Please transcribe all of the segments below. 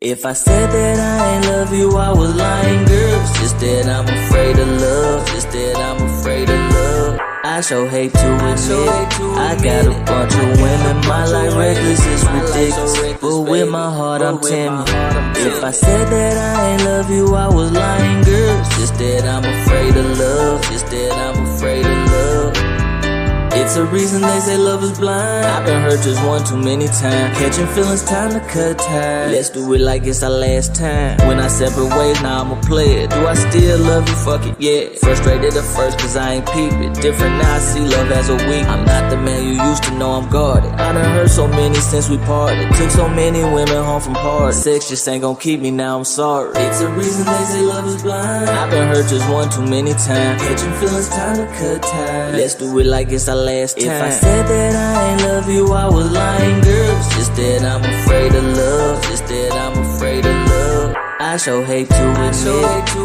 If I said that I ain't love you, I was lying, girl. It's just that I'm afraid of love. Just that I'm afraid of love. I so hate to admit I got a bunch of women. My life reckless is ridiculous, but with my heart I'm timid. If I said that I ain't love you, I was lying, girl. It's just that I'm afraid of love. Just that I'm afraid of love. It's a reason they say love is blind. I've been hurt just one too many times. Catching feelings, time to cut ties. Let's do it like it's our last time. When I separate ways, now I'm a player. Do I still love you? Fuck it, yeah. Frustrated at first cause I ain't peep it. Different now, I see love as a weakness. I'm not the man you used to know, I'm guarded. I done hurt so many since we parted. Took so many women home from parties. Sex just ain't gon' keep me, now I'm sorry. It's a reason they say love is blind. I've been hurt just one too many times. Catching feelings, time to cut ties. Let's do it like it's our last time. If I said that I ain't love you, I was lying, girl. It's just that I'm afraid of love. Just that I'm afraid of love. I so hate to admit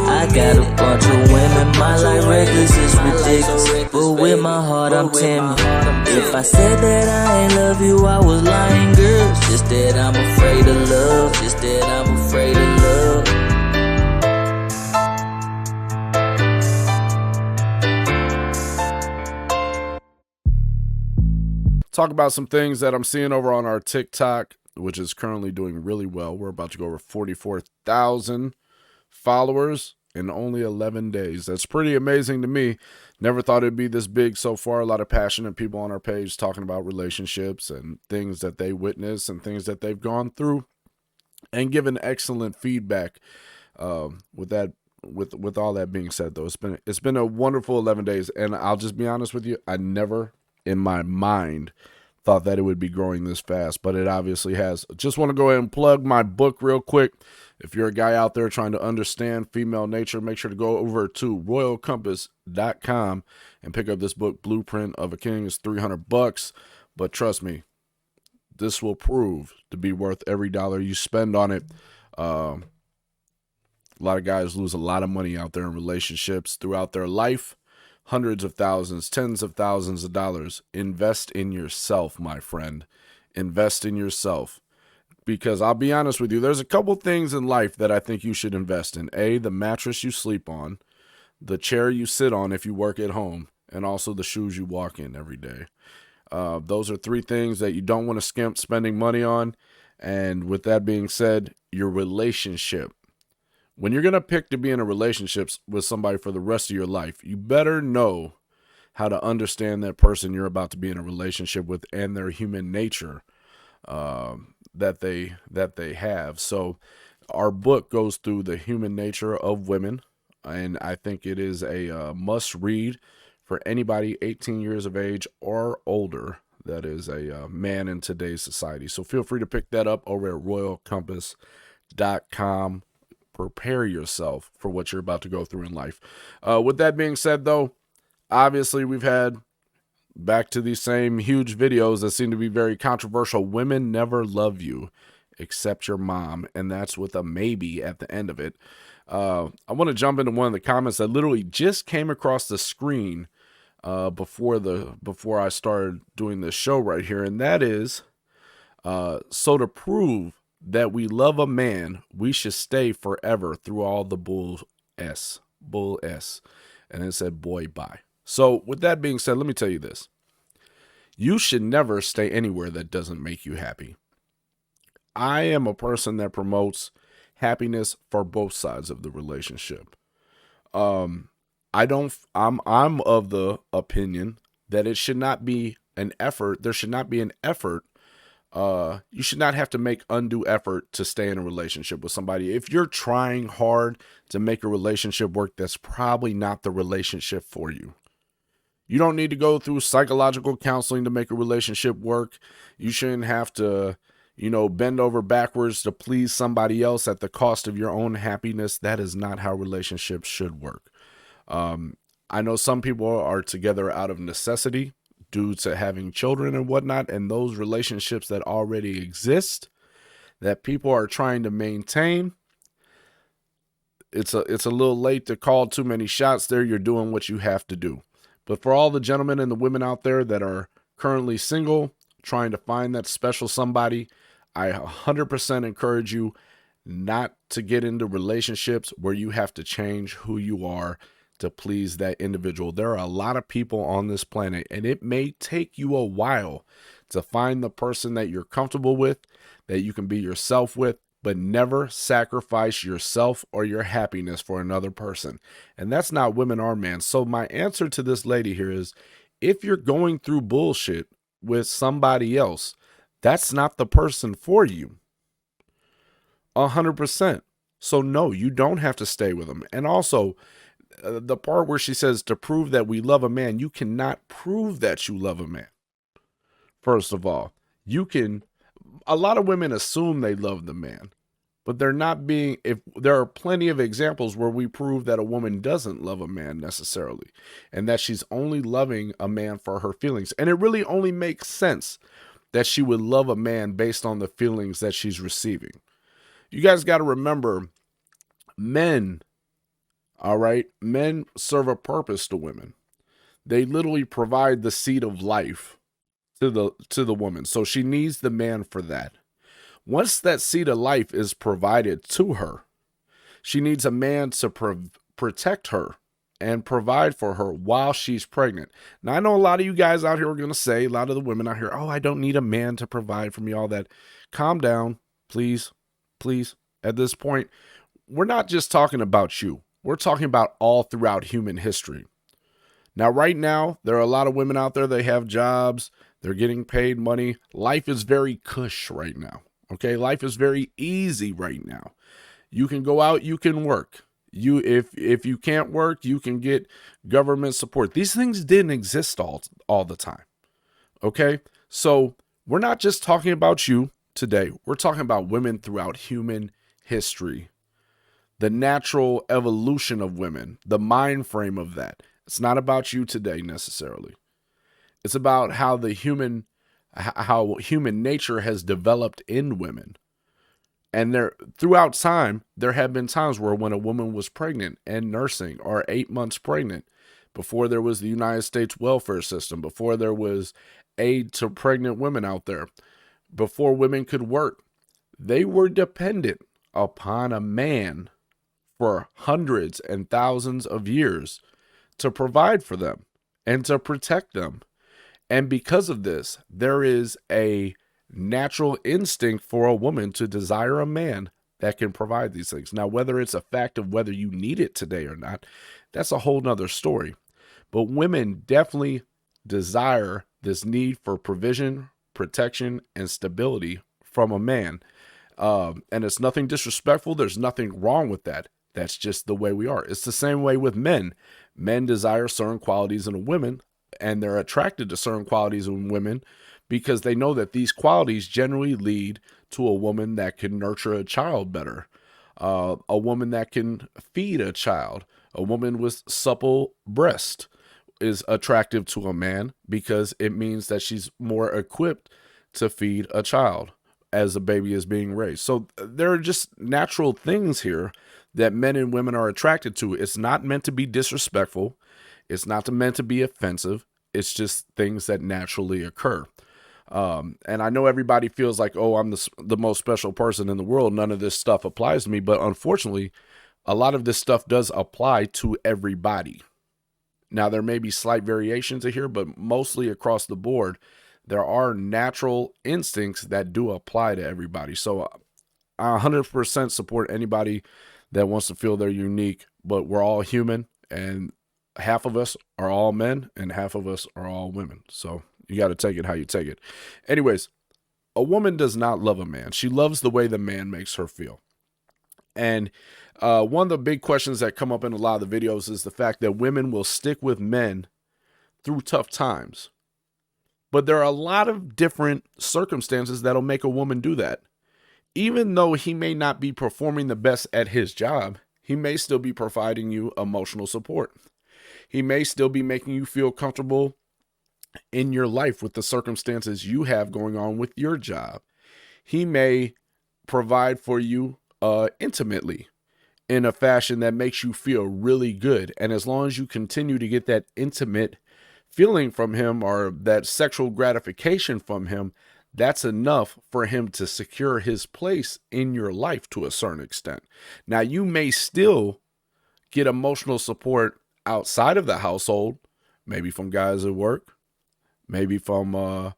I got a bunch of women. My life reckless is ridiculous, but with my heart I'm timid. If I said that I ain't love you, I was lying, girl. It's just that I'm afraid of love. Just that I'm afraid of love. Talk about some things that I'm seeing over on our TikTok, which is currently doing really well. We're about to go over 44,000 followers in only 11 days. That's pretty amazing to me. Never thought it'd be this big so far. A lot of passionate people on our page talking about relationships and things that they witness and things that they've gone through, and giving excellent feedback. With all that being said, though, it's been a wonderful 11 days, and I'll just be honest with you, I never in my mind thought that it would be growing this fast, but it obviously has. Just want to go ahead and plug my book real quick. If you're a guy out there trying to understand female nature, make sure to go over to royalcompass.com and pick up this book, Blueprint of a King. It's $300, but trust me, this will prove to be worth every dollar you spend on it. A lot of guys lose a lot of money out there in relationships throughout their life. Hundreds of thousands, tens of thousands of dollars. Invest in yourself, my friend. Invest in yourself. Because I'll be honest with you, there's a couple things in life that I think you should invest in. A, the mattress you sleep on, the chair you sit on if you work at home, and also the shoes you walk in every day. Those are three things that you don't want to skimp spending money on. And with that being said, your relationship. When you're going to pick to be in a relationship with somebody for the rest of your life, you better know how to understand that person you're about to be in a relationship with and their human nature that they have. So our book goes through the human nature of women, and I think it is a must read for anybody 18 years of age or older that is a man in today's society. So feel free to pick that up over at royalcompass.com. Prepare yourself for what you're about to go through in life. With that being said, though, obviously we've had back to these same huge videos that seem to be very controversial. Women never love you except your mom, and that's with a maybe at the end of it. I want to jump into one of the comments that literally just came across the screen before I started doing this show right here, and that is, so to prove that we love a man, we should stay forever through all the bull S. And it said, boy, bye. So with that being said, let me tell you this. You should never stay anywhere that doesn't make you happy. I am a person that promotes happiness for both sides of the relationship. I'm of the opinion that it should not be an effort. There should not be an effort. You should not have to make undue effort to stay in a relationship with somebody. If you're trying hard to make a relationship work, that's probably not the relationship for you. You don't need to go through psychological counseling to make a relationship work. You shouldn't have to, bend over backwards to please somebody else at the cost of your own happiness. That is not how relationships should work. I know some people are together out of necessity, due to having children and whatnot, and those relationships that already exist that people are trying to maintain. It's a little late to call too many shots there. You're doing what you have to do. But for all the gentlemen and the women out there that are currently single, trying to find that special somebody, I 100% encourage you, not to get into relationships where you have to change who you are to please that individual. There are a lot of people on this planet, and it may take you a while to find the person that you're comfortable with, that you can be yourself with, but never sacrifice yourself or your happiness for another person. And that's not women or men. So my answer to this lady here is, if you're going through bullshit with somebody else, that's not the person for you. 100%. So no, you don't have to stay with them. And also, the part where she says to prove that we love a man, you cannot prove that you love a man. First of all, a lot of women assume they love the man, but they're not being, if there are plenty of examples where we prove that a woman doesn't love a man necessarily, and that she's only loving a man for her feelings. And it really only makes sense that she would love a man based on the feelings that she's receiving. You guys got to remember, men, all right, men serve a purpose to women. They literally provide the seed of life to the woman. So she needs the man for that. Once that seed of life is provided to her, she needs a man to protect her and provide for her while she's pregnant. Now, I know a lot of you guys out here are going to say, a lot of the women out here, oh, I don't need a man to provide for me, all that. Calm down, please. Please. At this point, we're not just talking about you. We're talking about all throughout human history. Now, right now, there are a lot of women out there, they have jobs, they're getting paid money. Life is very cush right now. Okay, life is very easy right now. You can go out, you can work. If you can't work, you can get government support. These things didn't exist all the time. Okay, so we're not just talking about you today. We're talking about women throughout human history. The natural evolution of women, the mind frame of that. It's not about you today necessarily. It's about how human nature has developed in women. And throughout time, there have been times where when a woman was pregnant and nursing, or 8 months pregnant, before there was the United States welfare system, before there was aid to pregnant women out there, before women could work, they were dependent upon a man for hundreds and thousands of years to provide for them and to protect them. And because of this, there is a natural instinct for a woman to desire a man that can provide these things. Now, whether it's a fact of whether you need it today or not, that's a whole nother story. But women definitely desire this need for provision, protection, and stability from a man. And it's nothing disrespectful. There's nothing wrong with that. That's just the way we are. It's the same way with men. Men desire certain qualities in a woman, and they're attracted to certain qualities in women because they know that these qualities generally lead to a woman that can nurture a child better, a woman that can feed a child, a woman with supple breast is attractive to a man because it means that she's more equipped to feed a child as a baby is being raised. So there are just natural things here that men and women are attracted to. It's not meant to be disrespectful. It's not meant to be offensive. It's just things that naturally occur. And I know everybody feels like, oh, I'm the most special person in the world. None of this stuff applies to me. But unfortunately, a lot of this stuff does apply to everybody. Now, there may be slight variations here, but mostly across the board, there are natural instincts that do apply to everybody. So I 100% support anybody that wants to feel they're unique, but we're all human, and half of us are all men and half of us are all women. So you got to take it how you take it. Anyways, a woman does not love a man. She loves the way the man makes her feel. And one of the big questions that come up in a lot of the videos is the fact that women will stick with men through tough times. But there are a lot of different circumstances that'll make a woman do that. Even though he may not be performing the best at his job, he may still be providing you emotional support. He may still be making you feel comfortable in your life with the circumstances you have going on with your job. He may provide for you intimately in a fashion that makes you feel really good. And as long as you continue to get that intimate feeling from him or that sexual gratification from him, that's enough for him to secure his place in your life to a certain extent. Now, you may still get emotional support outside of the household, maybe from guys at work, maybe from a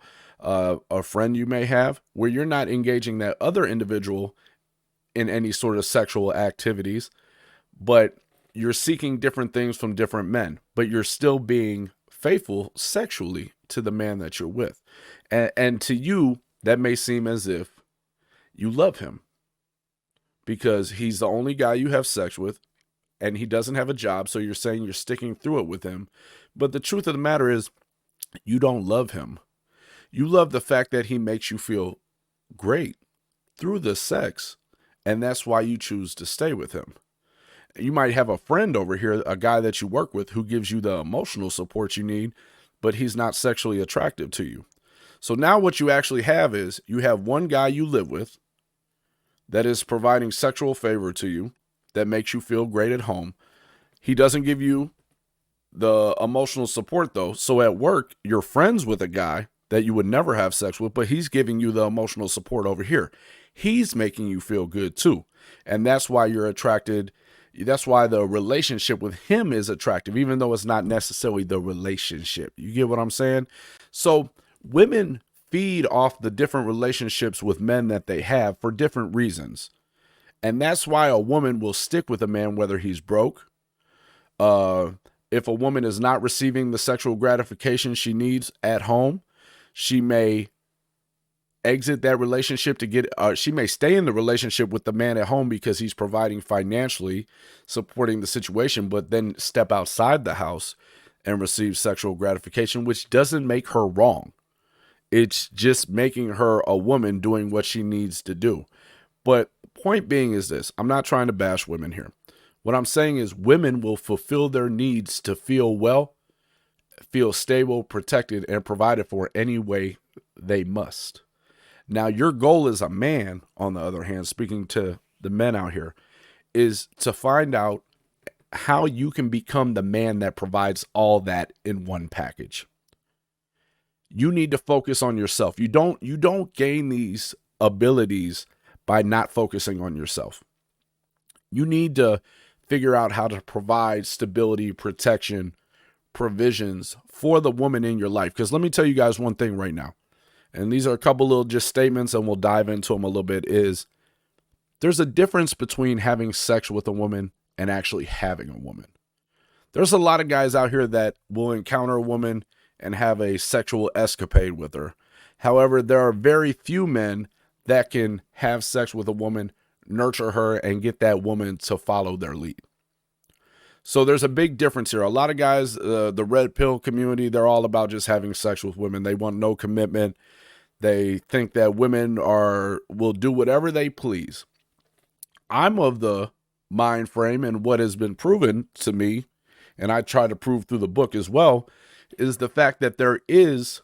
friend you may have, where you're not engaging that other individual in any sort of sexual activities, but you're seeking different things from different men, but you're still being faithful sexually to the man that you're with. And to you, that may seem as if you love him because he's the only guy you have sex with and he doesn't have a job. So you're saying you're sticking through it with him. But the truth of the matter is you don't love him. You love the fact that he makes you feel great through the sex. And that's why you choose to stay with him. You might have a friend over here, a guy that you work with who gives you the emotional support you need, but he's not sexually attractive to you. So now what you actually have is you have one guy you live with that is providing sexual favor to you, that makes you feel great at home. He doesn't give you the emotional support though. So at work, you're friends with a guy that you would never have sex with, but he's giving you the emotional support over here. He's making you feel good too. And that's why you're attracted. That's why the relationship with him is attractive, even though it's not necessarily the relationship. You get what I'm saying? So women feed off the different relationships with men that they have for different reasons. And that's why a woman will stick with a man whether he's broke. If a woman is not receiving the sexual gratification she needs at home, she may exit that relationship to get, she may stay in the relationship with the man at home because he's providing financially, supporting the situation, but then step outside the house and receive sexual gratification, which doesn't make her wrong. It's just making her a woman doing what she needs to do. But point being is this, I'm not trying to bash women here. What I'm saying is women will fulfill their needs to feel well, feel stable, protected, and provided for any way they must. Now, your goal as a man, on the other hand, speaking to the men out here, is to find out how you can become the man that provides all that in one package. You need to focus on yourself. You don't gain these abilities by not focusing on yourself. You need to figure out how to provide stability, protection, provisions for the woman in your life. Because let me tell you guys one thing right now. And these are a couple little just statements and we'll dive into them a little bit, is there's a difference between having sex with a woman and actually having a woman. There's a lot of guys out here that will encounter a woman and have a sexual escapade with her. However, there are very few men that can have sex with a woman, nurture her, and get that woman to follow their lead. So there's a big difference here. A lot of guys, the red pill community, they're all about just having sex with women. They want no commitment. They think that women will do whatever they please. I'm of the mind frame, and what has been proven to me, and I try to prove through the book as well, is the fact that there is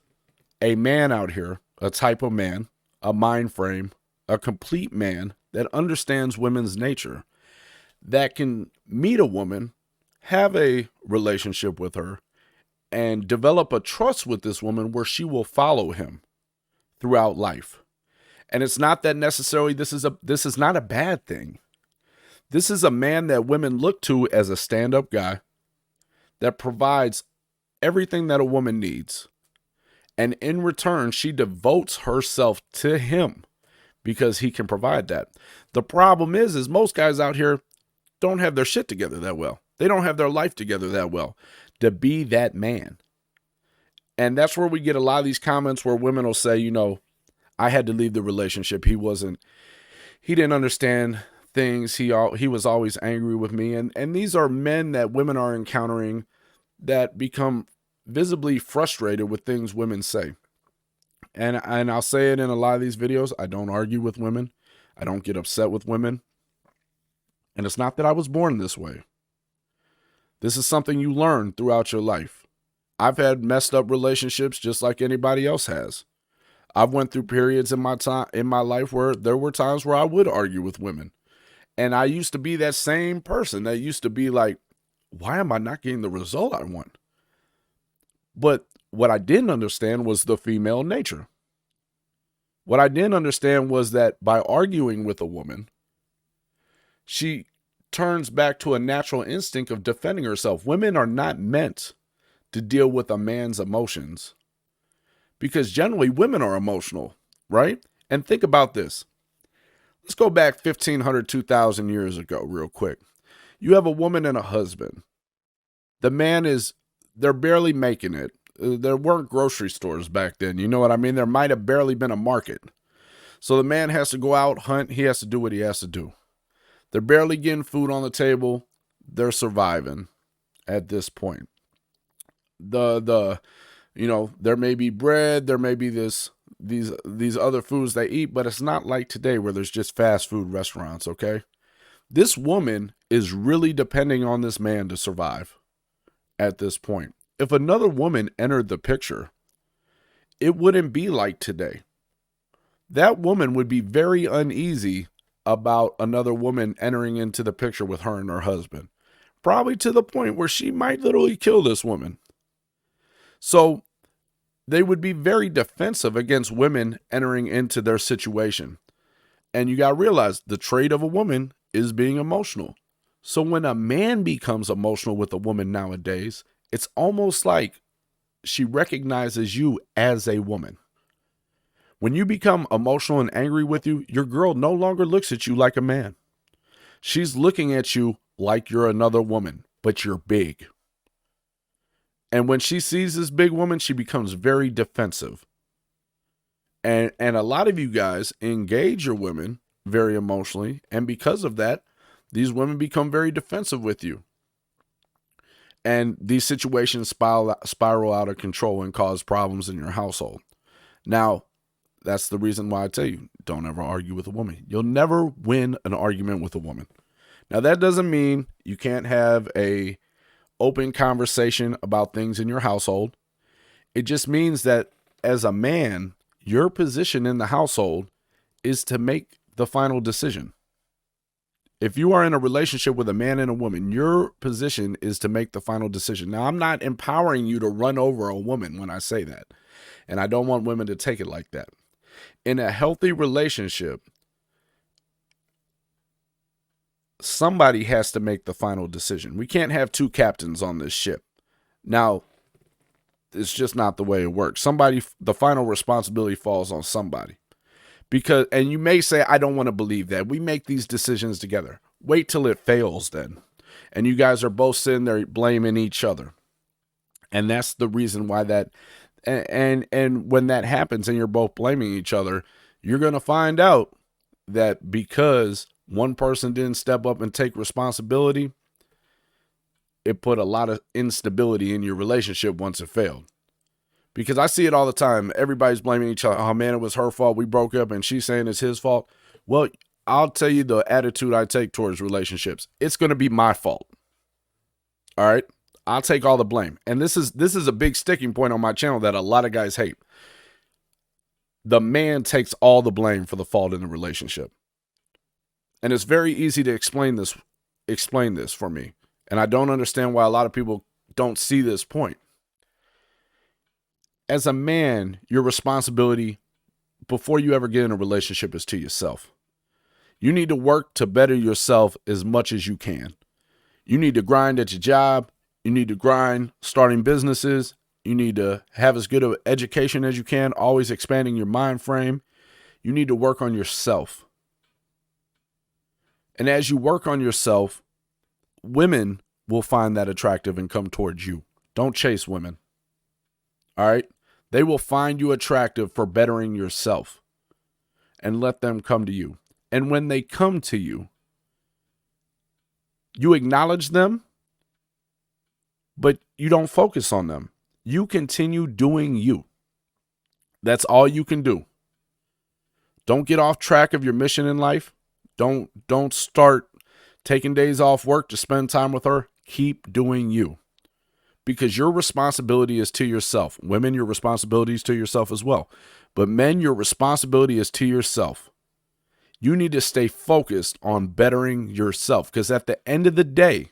a man out here, a type of man, a mind frame, a complete man that understands women's nature, that can meet a woman, have a relationship with her, and develop a trust with this woman where she will follow him throughout life. And it's not that necessarily this is not a bad thing. This is a man that women look to as a stand-up guy that provides everything that a woman needs. And in return, she devotes herself to him because he can provide that. The problem is most guys out here don't have their shit together that well. They don't have their life together that well to be that man. And that's where we get a lot of these comments where women will say, I had to leave the relationship. He didn't understand things. He was always angry with me. And these are men that women are encountering that become visibly frustrated with things women say. And I'll say it in a lot of these videos. I don't argue with women. I don't get upset with women. And it's not that I was born this way. This is something you learn throughout your life. I've had messed up relationships just like anybody else has. I've went through periods in my life where there were times where I would argue with women. And I used to be that same person that used to be like, why am I not getting the result I want? But what I didn't understand was the female nature. What I didn't understand was that by arguing with a woman, she turns back to a natural instinct of defending herself. Women are not meant to deal with a man's emotions because generally women are emotional, right? And think about this. Let's go back 1,500, 2,000 years ago real quick. You have a woman and a husband. The man they're barely making it. There weren't grocery stores back then. You know what I mean? There might have barely been a market. So the man has to go out, hunt. He has to do what he has to do. They're barely getting food on the table. They're surviving at this point. There may be bread, there may be these other foods they eat, but it's not like today where there's just fast food restaurants, okay? This woman is really depending on this man to survive at this point. If another woman entered the picture, it wouldn't be like today. That woman would be very uneasy about another woman entering into the picture with her and her husband. Probably to the point where she might literally kill this woman. So they would be very defensive against women entering into their situation. And you got to realize the trait of a woman is being emotional. So when a man becomes emotional with a woman nowadays, it's almost like she recognizes you as a woman. When you become emotional and angry with you, your girl no longer looks at you like a man. She's looking at you like you're another woman, but you're big. And when she sees this big woman, she becomes very defensive. And a lot of you guys engage your women very emotionally. And because of that, these women become very defensive with you. And these situations spiral out of control and cause problems in your household. Now, that's the reason why I tell you, don't ever argue with a woman. You'll never win an argument with a woman. Now, that doesn't mean you can't have a open conversation about things in your household. It just means that as a man, your position in the household is to make the final decision. If you are in a relationship with a man and a woman, your position is to make the final decision. Now, I'm not empowering you to run over a woman when I say that. And I don't want women to take it like that. In a healthy relationship, somebody has to make the final decision. We can't have two captains on this ship. Now, it's just not the way it works. The final responsibility falls on somebody. And you may say, I don't want to believe that. We make these decisions together. Wait till it fails then. And you guys are both sitting there blaming each other. And that's the reason why that. And when that happens and you're both blaming each other, you're going to find out that because one person didn't step up and take responsibility, it put a lot of instability in your relationship once it failed. Because I see it all the time. Everybody's blaming each other. Oh, man, it was her fault. We broke up, and she's saying it's his fault. Well, I'll tell you the attitude I take towards relationships. It's going to be my fault. All right? I'll take all the blame. And this is a big sticking point on my channel that a lot of guys hate. The man takes all the blame for the fault in the relationship. And it's very easy to explain this for me. And I don't understand why a lot of people don't see this point. As a man, your responsibility before you ever get in a relationship is to yourself. You need to work to better yourself as much as you can. You need to grind at your job. You need to grind starting businesses. You need to have as good of education as you can, always expanding your mind frame. You need to work on yourself. And as you work on yourself, women will find that attractive and come towards you. Don't chase women. All right? They will find you attractive for bettering yourself and let them come to you. And when they come to you, you acknowledge them, but you don't focus on them. You continue doing you. That's all you can do. Don't get off track of your mission in life. Don't start taking days off work to spend time with her. Keep doing you. Because your responsibility is to yourself. Women, your responsibility is to yourself as well. But men, your responsibility is to yourself. You need to stay focused on bettering yourself. Because at the end of the day,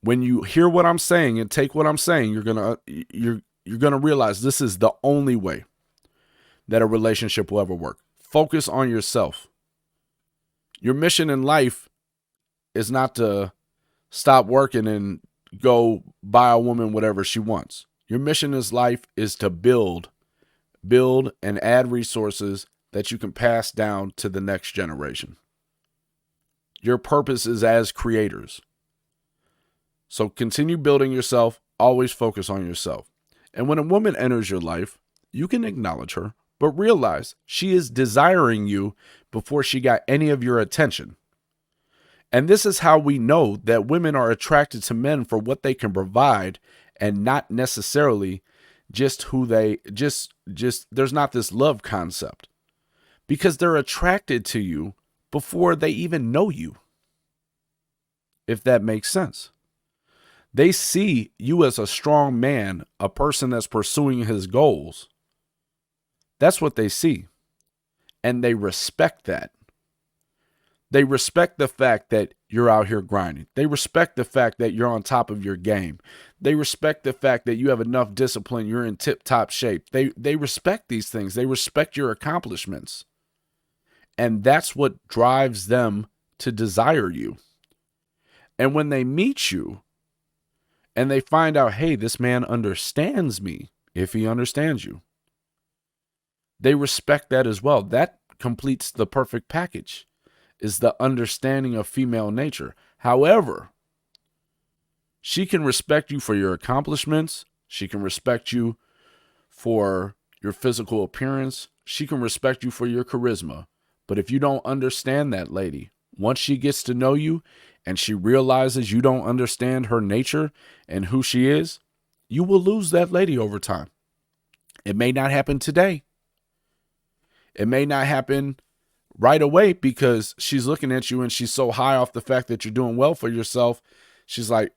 when you hear what I'm saying and take what I'm saying, you're gonna realize this is the only way. that a relationship will ever work. Focus on yourself. Your mission in life is not to stop working and go buy a woman whatever she wants. Your mission in life is to build and add resources that you can pass down to the next generation. Your purpose is as creators. So continue building yourself. Always focus on yourself. And when a woman enters your life, you can acknowledge her, but realize she is desiring you before she got any of your attention. And this is how we know that women are attracted to men for what they can provide and not necessarily just who they just there's not this love concept, because they're attracted to you before they even know you. If that makes sense. They see you as a strong man, a person that's pursuing his goals. That's what they see. And they respect that. They respect the fact that you're out here grinding. They respect the fact that you're on top of your game. They respect the fact that you have enough discipline. You're in tip-top shape. They respect these things. They respect your accomplishments. And that's what drives them to desire you. And when they meet you and they find out, hey, this man understands me, if he understands you, they respect that as well. That completes the perfect package, is the understanding of female nature. However, she can respect you for your accomplishments. She can respect you for your physical appearance. She can respect you for your charisma. But if you don't understand that lady, once she gets to know you and she realizes you don't understand her nature and who she is, you will lose that lady over time. It may not happen today. It may not happen right away because she's looking at you and she's so high off the fact that you're doing well for yourself. She's like,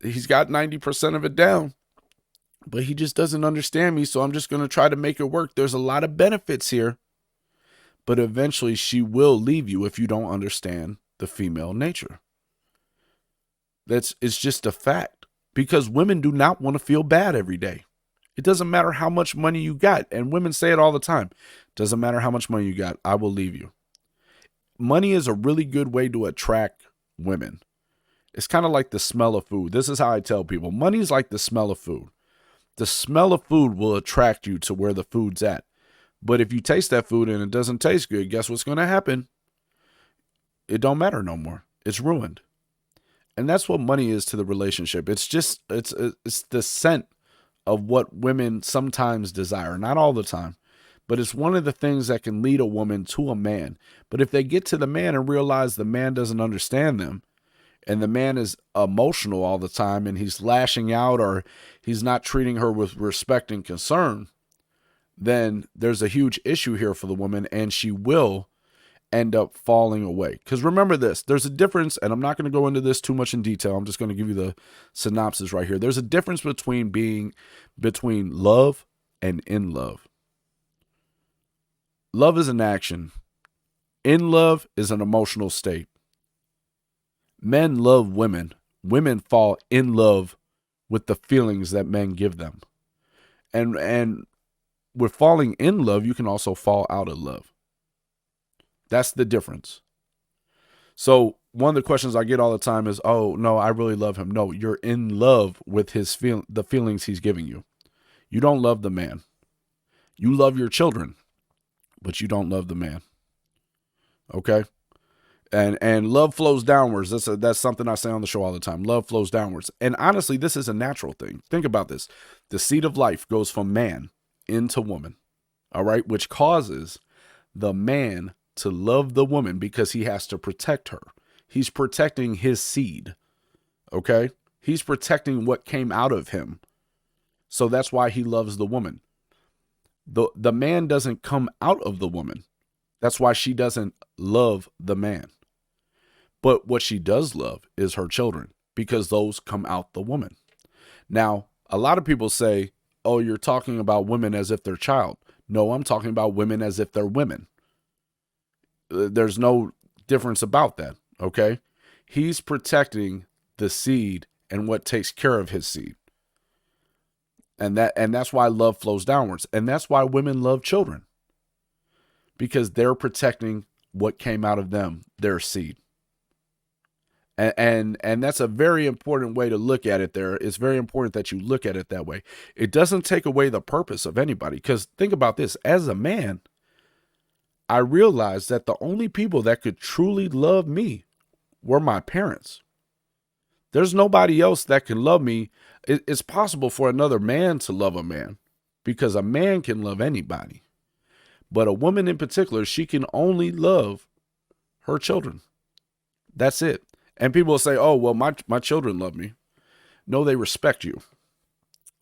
he's got 90% of it down, but he just doesn't understand me. So I'm just going to try to make it work. There's a lot of benefits here, but eventually she will leave you if you don't understand the female nature. It's just a fact, because women do not want to feel bad every day. It doesn't matter how much money you got. And women say it all the time. Doesn't matter how much money you got, I will leave you. Money is a really good way to attract women. It's kind of like the smell of food. This is how I tell people. Money is like the smell of food. The smell of food will attract you to where the food's at. But if you taste that food and it doesn't taste good, guess what's going to happen? It don't matter no more. It's ruined. And that's what money is to the relationship. It's just, it's the scent of what women sometimes desire. Not all the time, but it's one of the things that can lead a woman to a man. But if they get to the man and realize the man doesn't understand them, and the man is emotional all the time and he's lashing out or he's not treating her with respect and concern, then there's a huge issue here for the woman, and she will end up falling away. Because remember this, there's a difference, and I'm not going to go into this too much in detail. I'm just going to give you the synopsis right here. There's a difference between love and in love. Love is an action. In love is an emotional state. Men love women. Women fall in love with the feelings that men give them. And with falling in love, you can also fall out of love. That's the difference. So one of the questions I get all the time is, oh, no, I really love him. No, you're in love with the feelings he's giving you. You don't love the man. You love your children, but you don't love the man. Okay? And love flows downwards. That's something I say on the show all the time. Love flows downwards. And honestly, this is a natural thing. Think about this. The seed of life goes from man into woman. All right? Which causes the man to love the woman because he has to protect her. He's protecting his seed. Okay? He's protecting what came out of him. So that's why he loves the woman. The man doesn't come out of the woman. That's why she doesn't love the man. But what she does love is her children, because those come out the woman. Now, a lot of people say, oh, you're talking about women as if they're child. No, I'm talking about women as if they're women. There's no difference about that, okay? He's protecting the seed and what takes care of his seed. And that's why love flows downwards. And that's why women love children. Because they're protecting what came out of them, their seed. And that's a very important way to look at it there. It's very important that you look at it that way. It doesn't take away the purpose of anybody. Because think about this. As a man, I realized that the only people that could truly love me were my parents. There's nobody else that can love me. It's possible for another man to love a man because a man can love anybody. But a woman in particular, she can only love her children. That's it. And people will say, oh, well, my children love me. No, they respect you.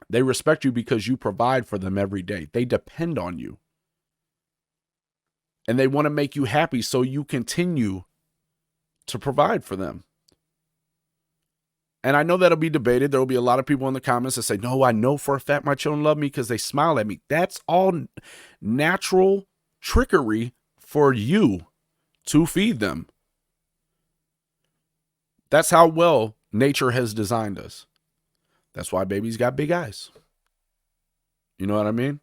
They respect you because you provide for them every day. They depend on you. And they want to make you happy so you continue to provide for them. And I know that'll be debated. There will be a lot of people in the comments that say, no, I know for a fact my children love me because they smile at me. That's all natural trickery for you to feed them. That's how well nature has designed us. That's why babies got big eyes. You know what I mean?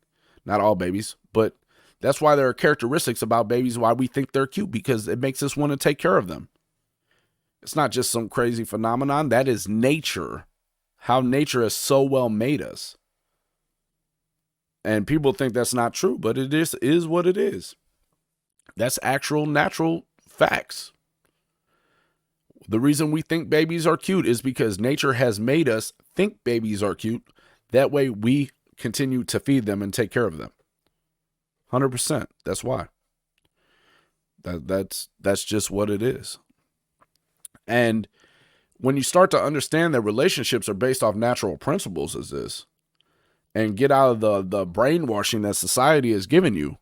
Not all babies, but that's why there are characteristics about babies why we think they're cute, because it makes us want to take care of them. It's not just some crazy phenomenon. That is nature. How nature has so well made us. And people think that's not true, but it is what it is. That's actual natural facts. The reason we think babies are cute is because nature has made us think babies are cute. That way we continue to feed them and take care of them. 100%. That's why. That's just what it is. And when you start to understand that relationships are based off natural principles as this, and get out of the brainwashing that society has given you,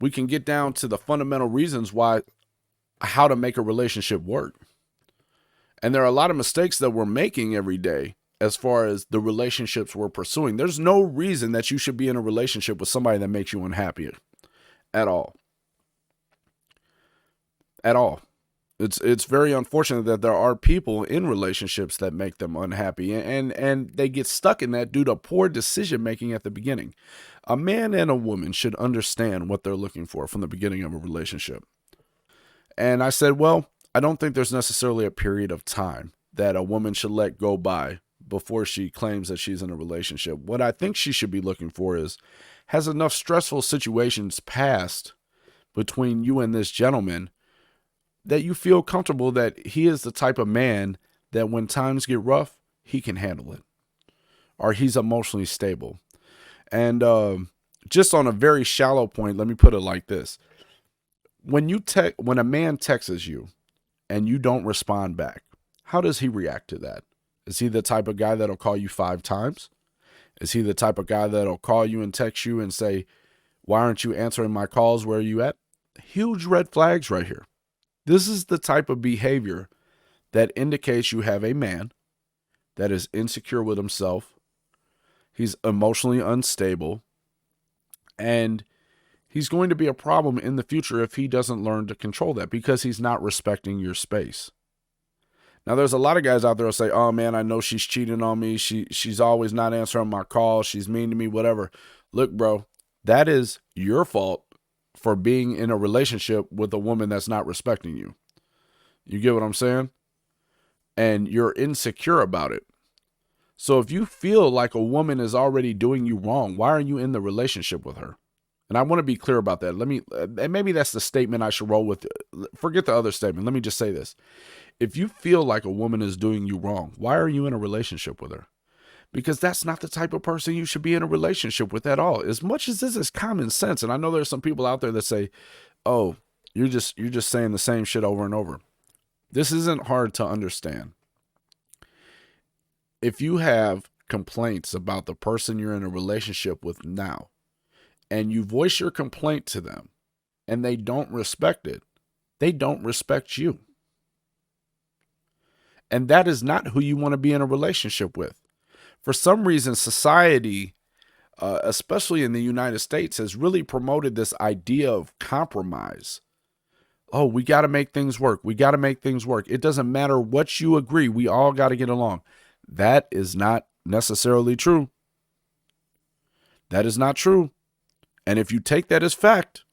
we can get down to the fundamental reasons how to make a relationship work. And there are a lot of mistakes that we're making every day as far as the relationships we're pursuing. There's no reason that you should be in a relationship with somebody that makes you unhappy at all. At all. It's very unfortunate that there are people in relationships that make them unhappy, and they get stuck in that due to poor decision making at the beginning. A man and a woman should understand what they're looking for from the beginning of a relationship. And I said, well, I don't think there's necessarily a period of time that a woman should let go by before she claims that she's in a relationship. What I think she should be looking for is, has enough stressful situations passed between you and this gentleman that you feel comfortable that he is the type of man that when times get rough, he can handle it, or he's emotionally stable. And just on a very shallow point, let me put it like this. When a man texts you and you don't respond back, how does he react to that? Is he the type of guy that'll call you 5 times? Is he the type of guy that'll call you and text you and say, why aren't you answering my calls? Where are you at? Huge red flags right here. This is the type of behavior that indicates you have a man that is insecure with himself. He's emotionally unstable. And he's going to be a problem in the future if he doesn't learn to control that, because he's not respecting your space. Now, there's a lot of guys out there who say, oh, man, I know she's cheating on me. She's always not answering my calls. She's mean to me, whatever. Look, bro, that is your fault for being in a relationship with a woman that's not respecting you. You get what I'm saying? And you're insecure about it. So if you feel like a woman is already doing you wrong, why are you in the relationship with her? And I want to be clear about that. And maybe that's the statement I should roll with. Forget the other statement. Let me just say this. If you feel like a woman is doing you wrong, why are you in a relationship with her? Because that's not the type of person you should be in a relationship with at all. As much as this is common sense, and I know there's some people out there that say, oh, you're just saying the same shit over and over. This isn't hard to understand. If you have complaints about the person you're in a relationship with now, and you voice your complaint to them, and they don't respect it, they don't respect you. And that is not who you want to be in a relationship with. For some reason, society, especially in the United States, has really promoted this idea of compromise. Oh, we got to make things work. We got to make things work. It doesn't matter what you agree. We all got to get along. That is not necessarily true. That is not true. And if you take that as fact,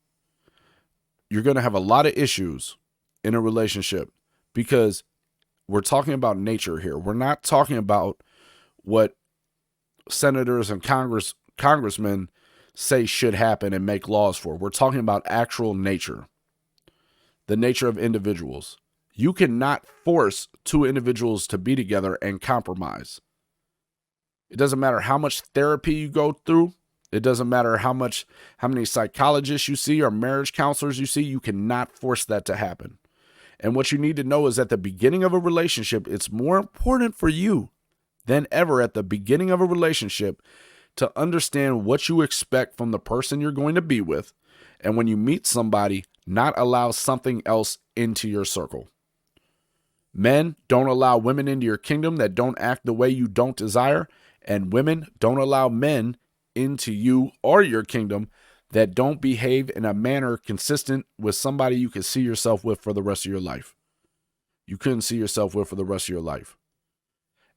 you're going to have a lot of issues in a relationship, because we're talking about nature here. We're not talking about what senators and congressmen say should happen and make laws for. We're talking about actual nature, the nature of individuals. You cannot force two individuals to be together and compromise. It doesn't matter how much therapy you go through. It doesn't matter how many psychologists you see or marriage counselors you see. You cannot force that to happen. And what you need to know is at the beginning of a relationship, it's more important for you than ever at the beginning of a relationship to understand what you expect from the person you're going to be with. And when you meet somebody, not allow something else into your circle. Men, don't allow women into your kingdom that don't act the way you don't desire. And women, don't allow men into you or your kingdom that don't behave in a manner consistent with somebody you can see yourself with for the rest of your life. You couldn't see yourself with for the rest of your life.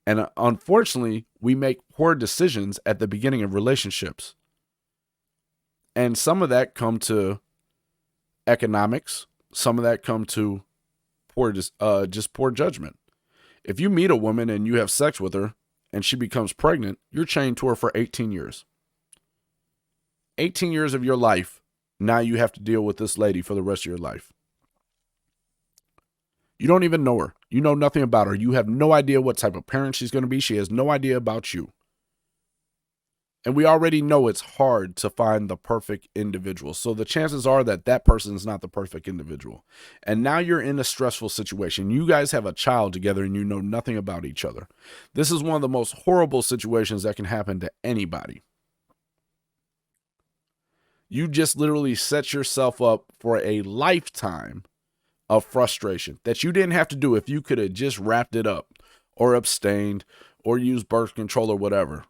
And unfortunately, we make poor decisions at the beginning of relationships. And some of that come to economics. Some of that come to poor judgment. If you meet a woman and you have sex with her and she becomes pregnant, you're chained to her for 18 years. 18 years of your life, now you have to deal with this lady for the rest of your life. You don't even know her. You know nothing about her. You have no idea what type of parent she's going to be. She has no idea about you. And we already know it's hard to find the perfect individual. So the chances are that that person is not the perfect individual. And now you're in a stressful situation. You guys have a child together and you know nothing about each other. This is one of the most horrible situations that can happen to anybody. You just literally set yourself up for a lifetime of frustration that you didn't have to do if you could have just wrapped it up or abstained or used birth control or whatever.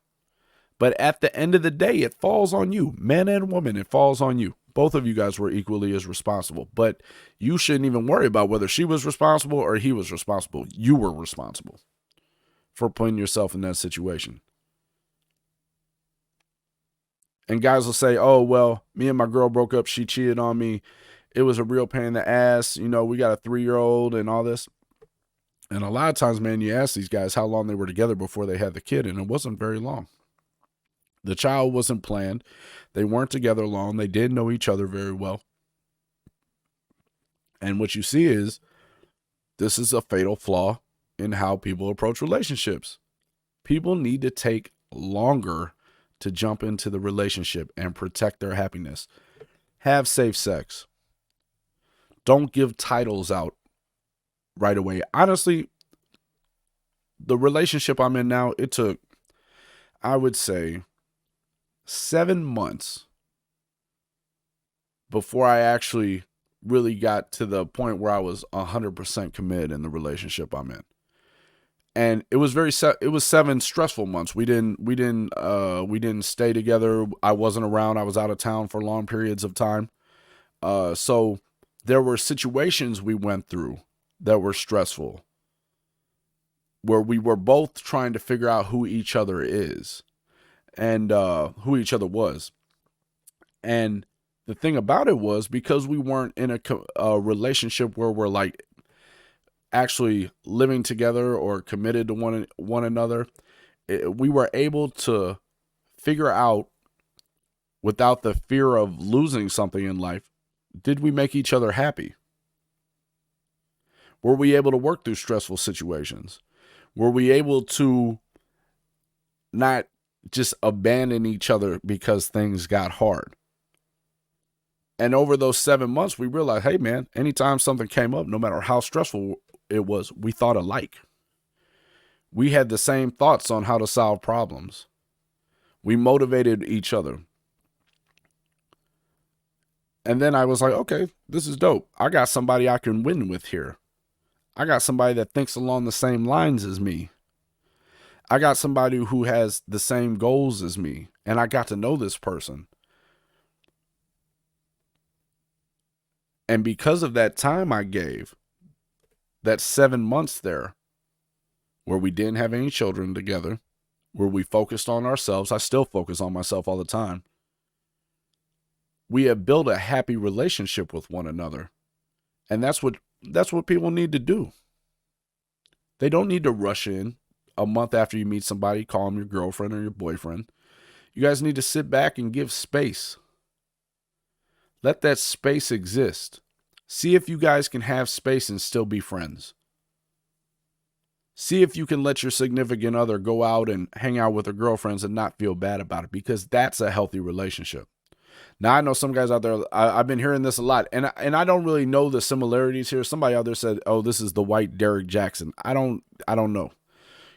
But at the end of the day, it falls on you, man and woman. It falls on you. Both of you guys were equally as responsible, but you shouldn't even worry about whether she was responsible or he was responsible. You were responsible for putting yourself in that situation. And guys will say, oh, well, me and my girl broke up. She cheated on me. It was a real pain in the ass. You know, we got a 3-year-old and all this. And a lot of times, man, you ask these guys how long they were together before they had the kid, and it wasn't very long. The child wasn't planned. They weren't together long. They didn't know each other very well. And what you see is this is a fatal flaw in how people approach relationships. People need to take longer to jump into the relationship and protect their happiness. Have safe sex. Don't give titles out right away. Honestly, the relationship I'm in now, it took, I would say, 7 months before I actually really got to the point where I was 100% committed in the relationship I'm in. And it was it was 7 stressful months. We didn't stay together. I wasn't around. I was out of town for long periods of time. So there were situations we went through that were stressful, where we were both trying to figure out who each other is and who each other was. And the thing about it was, because we weren't in a relationship where we're like actually living together or committed to one another, we were able to figure out, without the fear of losing something in life, did we make each other happy? Were we able to work through stressful situations? Were we able to not just abandon each other because things got hard? And over those 7 months, we realized, hey man, anytime something came up, no matter how stressful it was, we thought alike. We had the same thoughts on how to solve problems. We motivated each other. And then I was like, okay, this is dope. I got somebody I can win with here. I got somebody that thinks along the same lines as me. I got somebody who has the same goals as me. And I got to know this person. And because of that time I gave, that 7 months there, where we didn't have any children together, where we focused on ourselves. I still focus on myself all the time. We have built a happy relationship with one another. And that's what people need to do. They don't need to rush in a month after you meet somebody, call them your girlfriend or your boyfriend. You guys need to sit back and give space. Let that space exist. See if you guys can have space and still be friends. See if you can let your significant other go out and hang out with their girlfriends and not feel bad about it, because that's a healthy relationship. Now, I know some guys out there, I've been hearing this a lot, and I don't really know the similarities here. Somebody out there said, oh, this is the white Derek Jackson. I don't know.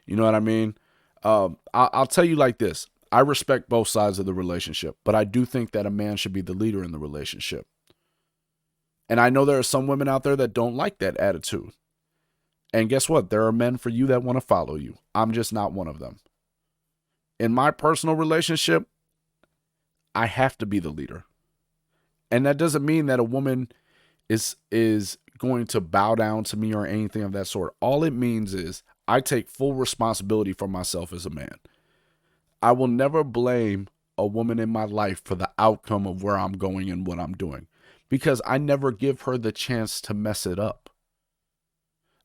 You know what I mean? I'll tell you like this. I respect both sides of the relationship, but I do think that a man should be the leader in the relationship. And I know there are some women out there that don't like that attitude. And guess what? There are men for you that want to follow you. I'm just not one of them. In my personal relationship, I have to be the leader. And that doesn't mean that a woman is going to bow down to me or anything of that sort. All it means is I take full responsibility for myself as a man. I will never blame a woman in my life for the outcome of where I'm going and what I'm doing, because I never give her the chance to mess it up.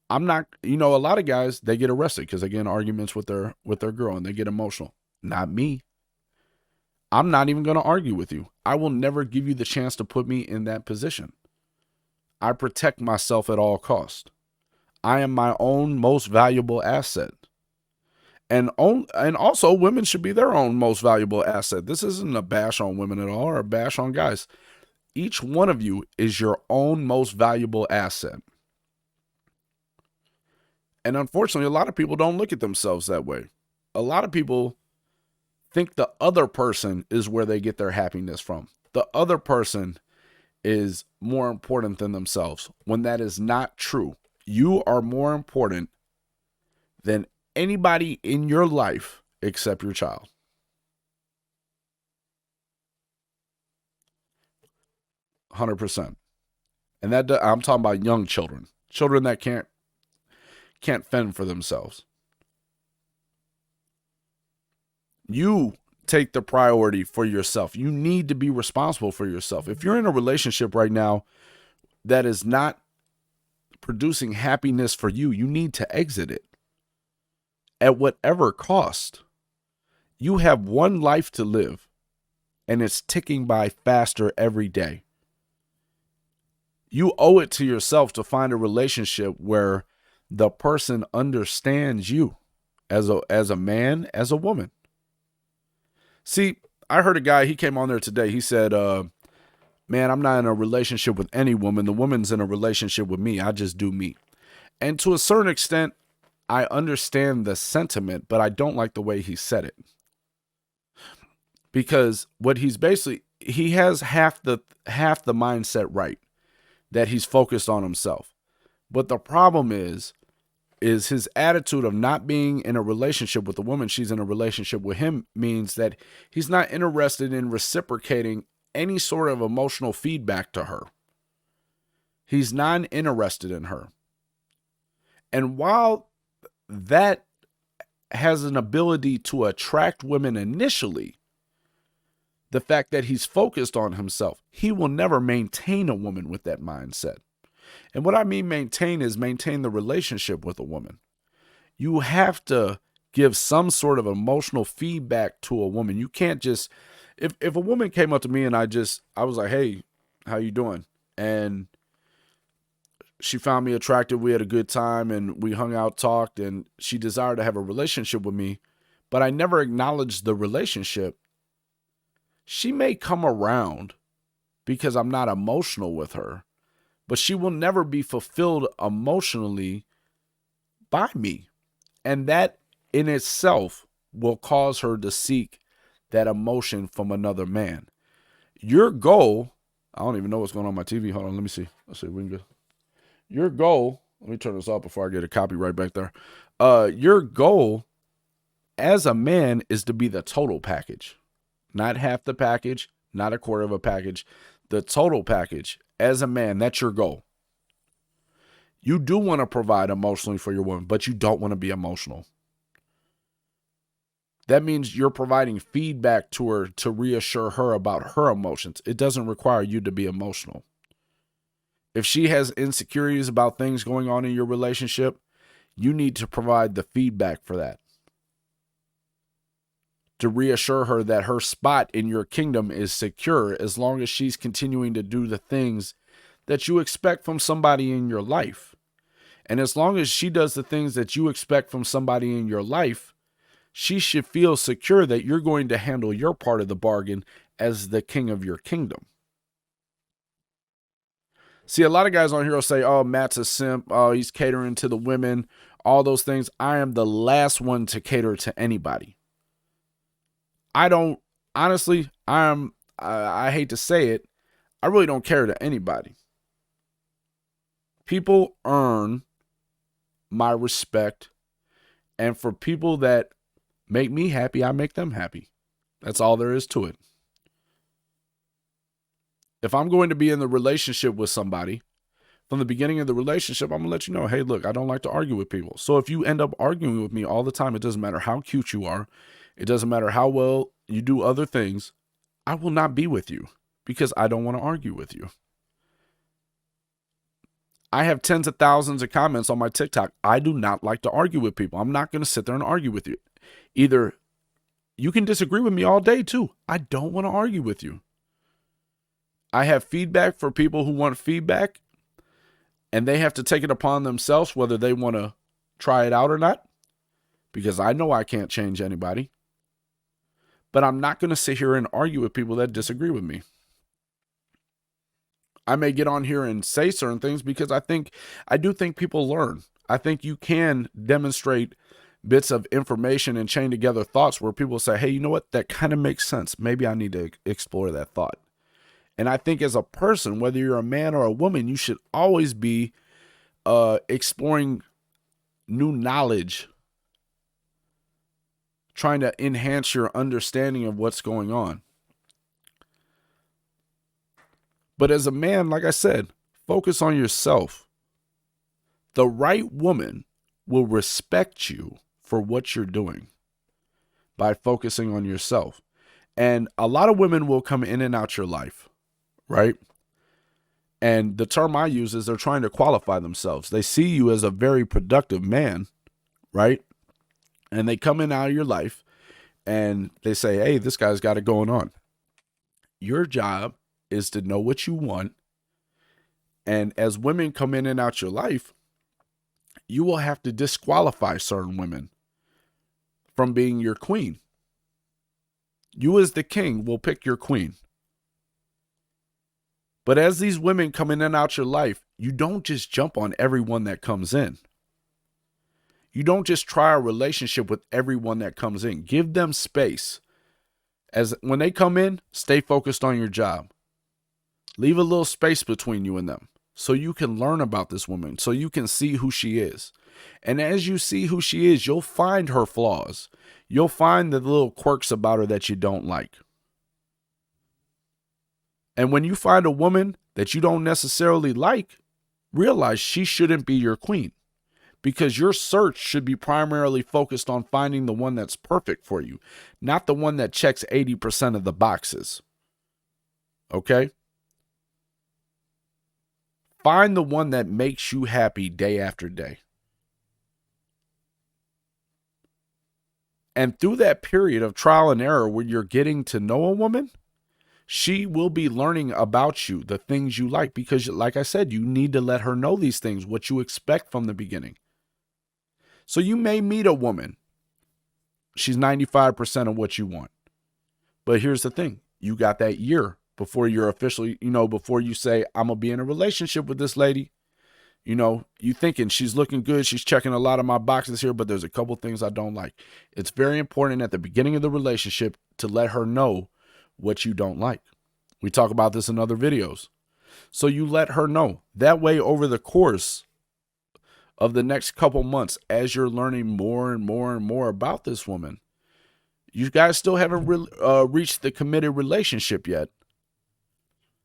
I'm not, a lot of guys, they get arrested because they get in arguments with their girl and they get emotional. Not me. I'm not even going to argue with you. I will never give you the chance to put me in that position. I protect myself at all costs. I am my own most valuable asset. And also women should be their own most valuable asset. This isn't a bash on women at all or a bash on guys. Each one of you is your own most valuable asset. And unfortunately, a lot of people don't look at themselves that way. A lot of people think the other person is where they get their happiness from. The other person is more important than themselves, when that is not true. You are more important than anybody in your life except your child. 100%. And that I'm talking about young children that can't fend for themselves. You take the priority for yourself. You need to be responsible for yourself. If you're in a relationship right now that is not producing happiness for you, you need to exit it at whatever cost. You have one life to live, and it's ticking by faster every day. You owe it to yourself to find a relationship where the person understands you as a man, as a woman. See, I heard a guy, he came on there today. He said, man, I'm not in a relationship with any woman. The woman's in a relationship with me. I just do me. And to a certain extent, I understand the sentiment, but I don't like the way he said it. Because what he's basically, he has half the mindset right, that he's focused on himself. But the problem is his attitude of not being in a relationship with the woman, she's in a relationship with him, means that he's not interested in reciprocating any sort of emotional feedback to her. He's not interested in her. And while that has an ability to attract women initially, the fact that he's focused on himself, he will never maintain a woman with that mindset. And what I mean maintain is maintain the relationship with a woman. You have to give some sort of emotional feedback to a woman. You can't just, if a woman came up to me and I was like, hey, how you doing? And she found me attractive. We had a good time and we hung out, talked, and she desired to have a relationship with me, but I never acknowledged the relationship. She may come around because I'm not emotional with her, but she will never be fulfilled emotionally by me. And that in itself will cause her to seek that emotion from another man. Your goal, I don't even know what's going on my TV. Hold on, let me see. Let's see if we can go. Your goal, let me turn this off before I get a copyright back there. Your goal as a man is to be the total package. Not half the package, not a quarter of a package. The total package. As a man, that's your goal. You do want to provide emotionally for your woman, but you don't want to be emotional. That means you're providing feedback to her to reassure her about her emotions. It doesn't require you to be emotional. If she has insecurities about things going on in your relationship, you need to provide the feedback for that, to reassure her that her spot in your kingdom is secure as long as she's continuing to do the things that you expect from somebody in your life. And as long as she does the things that you expect from somebody in your life, she should feel secure that you're going to handle your part of the bargain as the king of your kingdom. See, a lot of guys on here will say, oh, Matt's a simp. Oh, he's catering to the women, all those things. I am the last one to cater to anybody. I don't, honestly, I hate to say it, I really don't care to anybody. People earn my respect, and for people that make me happy, I make them happy. That's all there is to it. If I'm going to be in the relationship with somebody, from the beginning of the relationship, I'm going to let you know, hey, look, I don't like to argue with people. So if you end up arguing with me all the time, it doesn't matter how cute you are, it doesn't matter how well you do other things, I will not be with you because I don't want to argue with you. I have tens of thousands of comments on my TikTok. I do not like to argue with people. I'm not going to sit there and argue with you. Either you can disagree with me all day too. I don't want to argue with you. I have feedback for people who want feedback, and they have to take it upon themselves whether they want to try it out or not, because I know I can't change anybody. But I'm not going to sit here and argue with people that disagree with me. I may get on here and say certain things because I do think people learn. I think you can demonstrate bits of information and chain together thoughts where people say, hey, you know what? That kind of makes sense. Maybe I need to explore that thought. And I think as a person, whether you're a man or a woman, you should always be exploring new knowledge, trying to enhance your understanding of what's going on. But as a man, like I said, focus on yourself. The right woman will respect you for what you're doing by focusing on yourself. And a lot of women will come in and out your life, right? And the term I use is they're trying to qualify themselves. They see you as a very productive man, right? And they come in and out of your life and they say, hey, this guy's got it going on. Your job is to know what you want. And as women come in and out your life, you will have to disqualify certain women from being your queen. You as the king will pick your queen. But as these women come in and out your life, you don't just jump on everyone that comes in. You don't just try a relationship with everyone that comes in. Give them space. As when they come in, stay focused on your job. Leave a little space between you and them so you can learn about this woman, so you can see who she is. And as you see who she is, you'll find her flaws. You'll find the little quirks about her that you don't like. And when you find a woman that you don't necessarily like, realize she shouldn't be your queen, because your search should be primarily focused on finding the one that's perfect for you, not the one that checks 80% of the boxes. Okay? Find the one that makes you happy day after day. And through that period of trial and error where you're getting to know a woman, she will be learning about you, the things you like, because like I said, you need to let her know these things, what you expect from the beginning. So you may meet a woman. She's 95% of what you want. But here's the thing. You got that year before you're officially, before you say, I'm going to be in a relationship with this lady. You thinking she's looking good. She's checking a lot of my boxes here, but there's a couple things I don't like. It's very important at the beginning of the relationship to let her know what you don't like. We talk about this in other videos. So you let her know. That way, over the course of the next couple months, as you're learning more and more and more about this woman, you guys still haven't reached the committed relationship yet.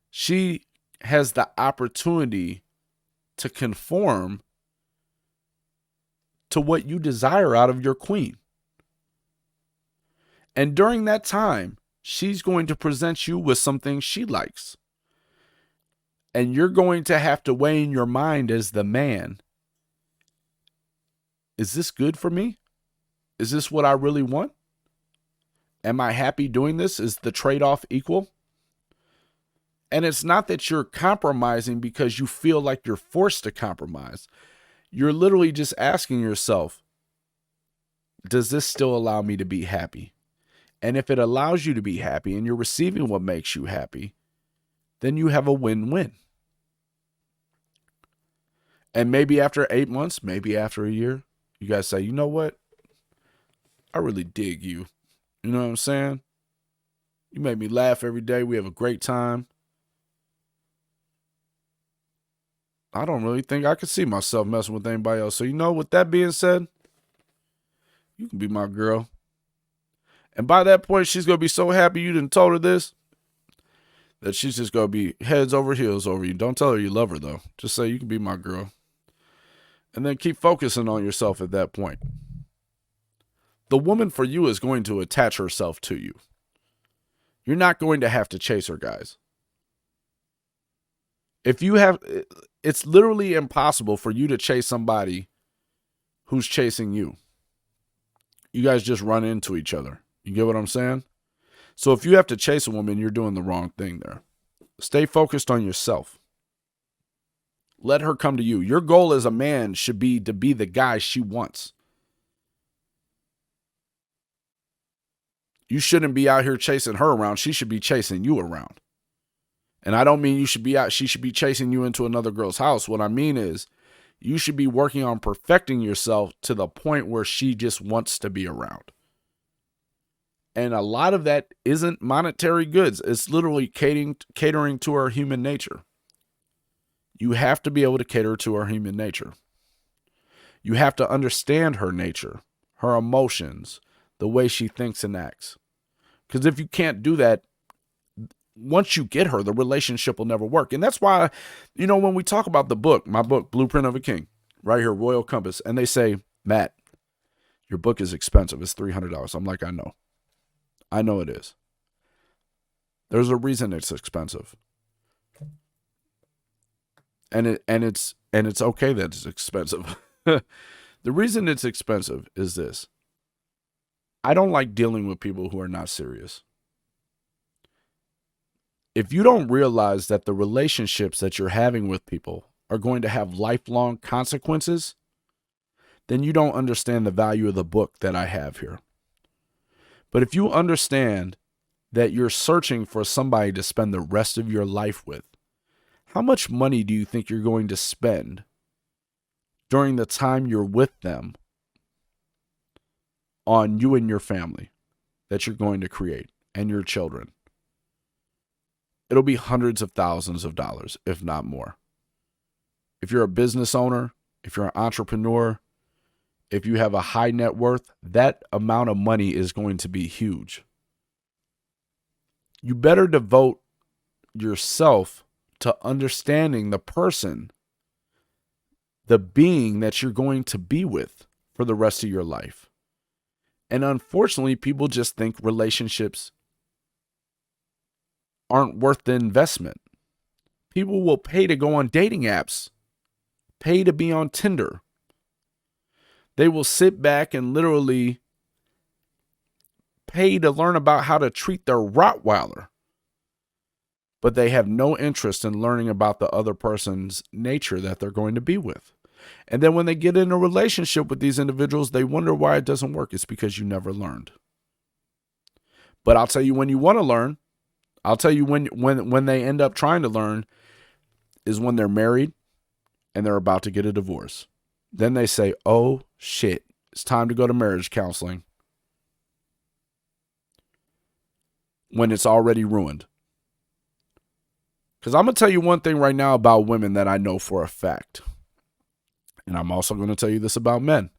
She has the opportunity to conform to what you desire out of your queen. And during that time, she's going to present you with something she likes. And you're going to have to weigh in your mind as the man, is this good for me? Is this what I really want? Am I happy doing this? Is the trade-off equal? And it's not that you're compromising because you feel like you're forced to compromise. You're literally just asking yourself, does this still allow me to be happy? And if it allows you to be happy and you're receiving what makes you happy, then you have a win-win. And maybe after 8 months, maybe after a year, you guys say, you know what? I really dig you. You know what I'm saying? You make me laugh every day. We have a great time. I don't really think I could see myself messing with anybody else. So, you know, with that being said, you can be my girl. And by that point, she's going to be so happy you didn't told her this that she's just going to be heads over heels over you. Don't tell her you love her, though. Just say you can be my girl. And then keep focusing on yourself at that point. The woman for you is going to attach herself to you. You're not going to have to chase her, guys. It's literally impossible for you to chase somebody who's chasing you. You guys just run into each other. You get what I'm saying? So if you have to chase a woman, you're doing the wrong thing there. Stay focused on yourself. Let her come to you. Your goal as a man should be to be the guy she wants. You shouldn't be out here chasing her around. She should be chasing you around. And I don't mean she should be chasing you into another girl's house. What I mean is you should be working on perfecting yourself to the point where she just wants to be around. And a lot of that isn't monetary goods. It's literally catering to our human nature. You have to be able to cater to her human nature. You have to understand her nature, her emotions, the way she thinks and acts. Because if you can't do that, once you get her, the relationship will never work. And that's why, you know, when we talk about the book, my book, Blueprint of a King, right here, Royal Compass, and they say, Matt, your book is expensive. It's $300. I'm like, I know. I know it is. There's a reason it's expensive. And it's okay that it's expensive. The reason it's expensive is this. I don't like dealing with people who are not serious. If you don't realize that the relationships that you're having with people are going to have lifelong consequences, then you don't understand the value of the book that I have here. But if you understand that you're searching for somebody to spend the rest of your life with, how much money do you think you're going to spend during the time you're with them on you and your family that you're going to create and your children? It'll be hundreds of thousands of dollars, if not more. If you're a business owner, if you're an entrepreneur, if you have a high net worth, that amount of money is going to be huge. You better devote yourself to understanding the person, the being that you're going to be with for the rest of your life. And unfortunately, people just think relationships aren't worth the investment. People will pay to go on dating apps, pay to be on Tinder. They will sit back and literally pay to learn about how to treat their Rottweiler. But they have no interest in learning about the other person's nature that they're going to be with. And then when they get in a relationship with these individuals, they wonder why it doesn't work. It's because you never learned. But I'll tell you when you want to learn, I'll tell you when they end up trying to learn is when they're married and they're about to get a divorce. Then they say, oh shit, it's time to go to marriage counseling. When it's already ruined. Because I'm going to tell you one thing right now about women that I know for a fact. And I'm also going to tell you this about men.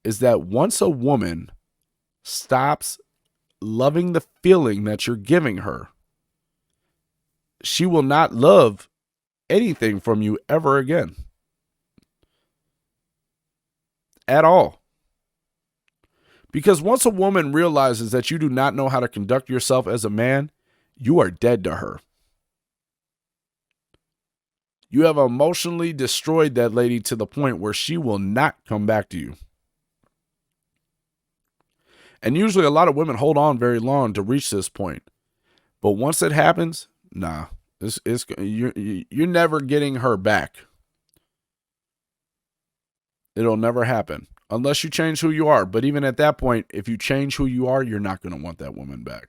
Is that once a woman stops loving the feeling that you're giving her, she will not love anything from you ever again. At all. Because once a woman realizes that you do not know how to conduct yourself as a man, you are dead to her. You have emotionally destroyed that lady to the point where she will not come back to you. And usually a lot of women hold on very long to reach this point. But once it happens, nah, you're never getting her back. It'll never happen unless you change who you are. But even at that point, if you change who you are, you're not going to want that woman back.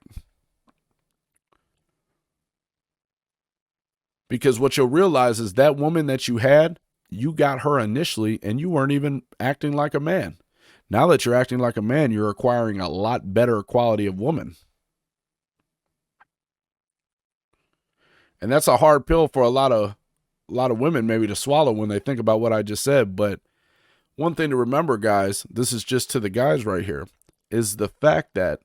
Because what you'll realize is that woman that you had, you got her initially and you weren't even acting like a man. Now that you're acting like a man, you're acquiring a lot better quality of woman. And that's a hard pill for a lot of women maybe to swallow when they think about what I just said. But one thing to remember, guys, this is just to the guys right here, is the fact that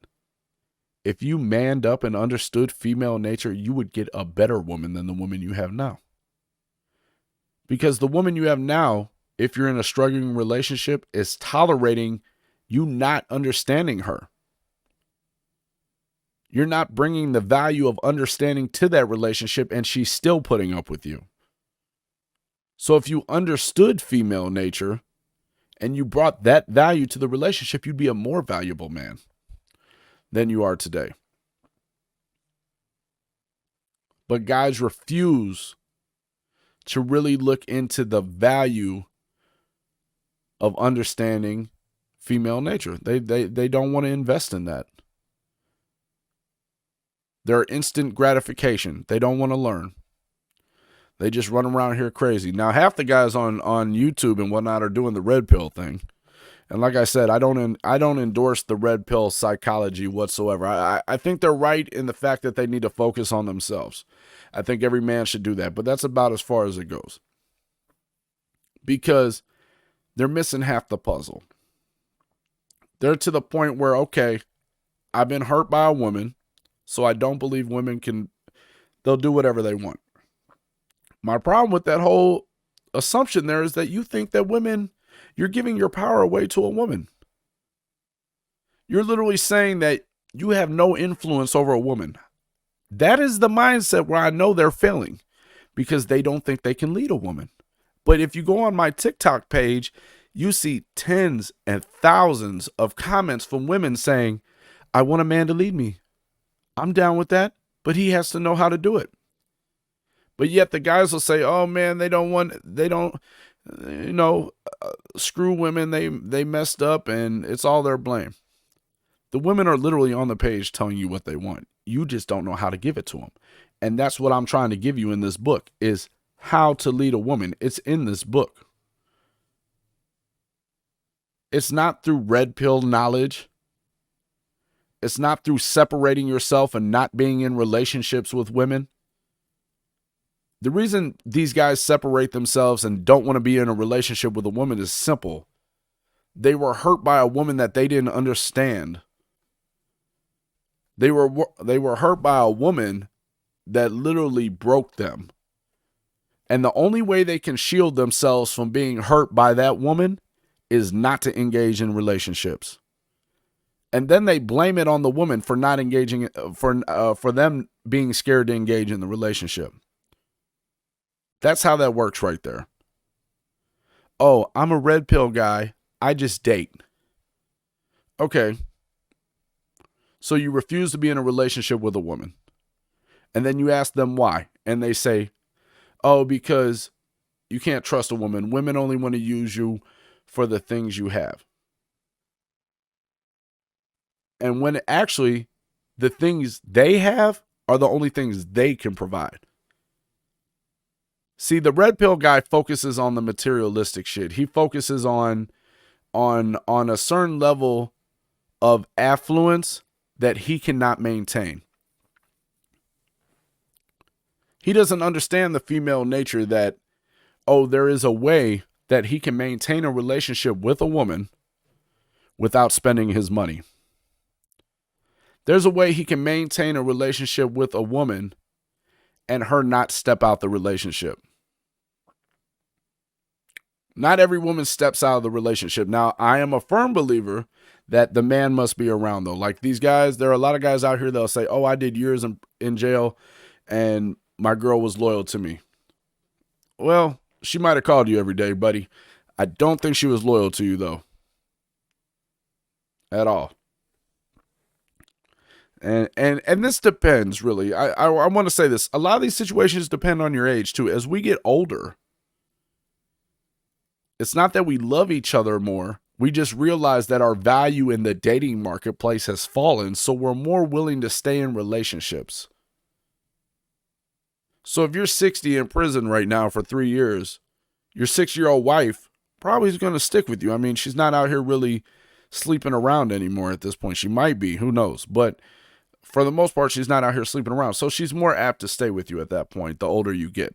if you manned up and understood female nature, you would get a better woman than the woman you have now. Because the woman you have now, if you're in a struggling relationship, is tolerating you not understanding her. You're not bringing the value of understanding to that relationship, and she's still putting up with you. So if you understood female nature and you brought that value to the relationship, you'd be a more valuable man than you are today. But guys refuse to really look into the value of understanding female nature. They don't want to invest in that. They're instant gratification. They don't want to learn. They just run around here crazy. Now, half the guys on YouTube and whatnot are doing the red pill thing. And like I said, I don't endorse the red pill psychology whatsoever. I think they're right in the fact that they need to focus on themselves. I think every man should do that. But that's about as far as it goes. Because they're missing half the puzzle. They're to the point where, okay, I've been hurt by a woman, so I don't believe women they'll do whatever they want. My problem with that whole assumption there is that you think that women, you're giving your power away to a woman. You're literally saying that you have no influence over a woman. That is the mindset where I know they're failing, because they don't think they can lead a woman. But if you go on my TikTok page, you see tens and thousands of comments from women saying, I want a man to lead me. I'm down with that, but he has to know how to do it. But yet the guys will say, oh man, screw women. They messed up and it's all their blame. The women are literally on the page telling you what they want. You just don't know how to give it to them. And that's what I'm trying to give you in this book, is how to lead a woman. It's in this book. It's not through red pill knowledge. It's not through separating yourself and not being in relationships with women. The reason these guys separate themselves and don't want to be in a relationship with a woman is simple. They were hurt by a woman that they didn't understand. They were hurt by a woman that literally broke them. And the only way they can shield themselves from being hurt by that woman is not to engage in relationships. And then they blame it on the woman for not engaging, for them being scared to engage in the relationship. That's how that works right there. Oh, I'm a red pill guy. I just date. Okay. So you refuse to be in a relationship with a woman. And then you ask them why. And they say, oh, because you can't trust a woman. Women only want to use you for the things you have. And when actually the things they have are the only things they can provide. See, the red pill guy focuses on the materialistic shit. He focuses on a certain level of affluence that he cannot maintain. He doesn't understand the female nature that, oh, there is a way that he can maintain a relationship with a woman without spending his money. There's a way he can maintain a relationship with a woman and her not step out the relationship. Not every woman steps out of the relationship. Now, I am a firm believer that the man must be around, though. Like these guys, there are a lot of guys out here that'll say, oh, I did years in jail and my girl was loyal to me. Well, she might have called you every day, buddy. I don't think she was loyal to you, though. At all. And this depends, really. I want to say this. A lot of these situations depend on your age, too. As we get older, it's not that we love each other more. We just realize that our value in the dating marketplace has fallen, so we're more willing to stay in relationships. So if you're 60 in prison right now for 3 years, your 6-year-old wife probably is going to stick with you. I mean, she's not out here really sleeping around anymore at this point. She might be, who knows? But for the most part, she's not out here sleeping around. So she's more apt to stay with you at that point, the older you get.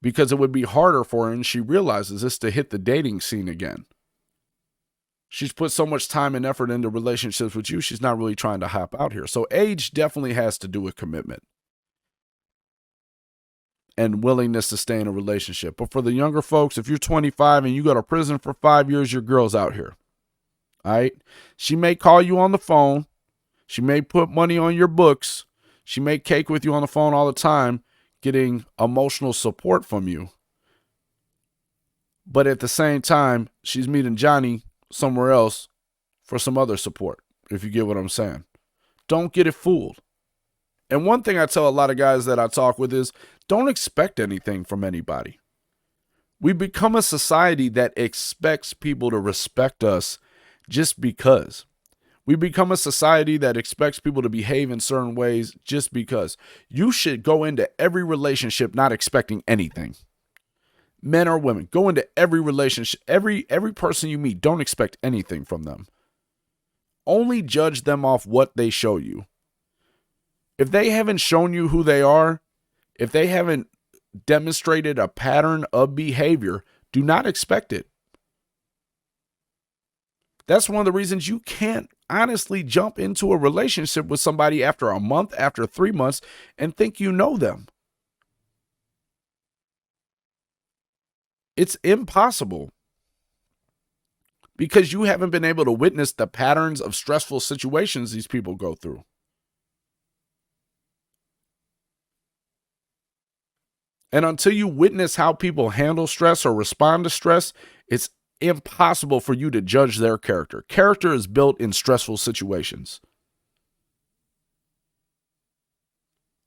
Because it would be harder for her, and she realizes this, to hit the dating scene again. She's put so much time and effort into relationships with you, she's not really trying to hop out here. So age definitely has to do with commitment and willingness to stay in a relationship. But for the younger folks, if you're 25 and you go to prison for 5 years, your girl's out here. All right? She may call you on the phone. She may put money on your books. She may cake with you on the phone all the time, getting emotional support from you. But at the same time, she's meeting Johnny somewhere else for some other support, if you get what I'm saying. Don't get it fooled. And one thing I tell a lot of guys that I talk with is, don't expect anything from anybody. We become a society that expects people to respect us just because. We become a society that expects people to behave in certain ways just because. You should go into every relationship not expecting anything. Men or women, go into every relationship, every person you meet, don't expect anything from them. Only judge them off what they show you. If they haven't shown you who they are, if they haven't demonstrated a pattern of behavior, do not expect it. That's one of the reasons you can't honestly jump into a relationship with somebody after a month, after 3 months, and think you know them. It's impossible because you haven't been able to witness the patterns of stressful situations these people go through. And until you witness how people handle stress or respond to stress, it's impossible for you to judge their character. Character is built in stressful situations.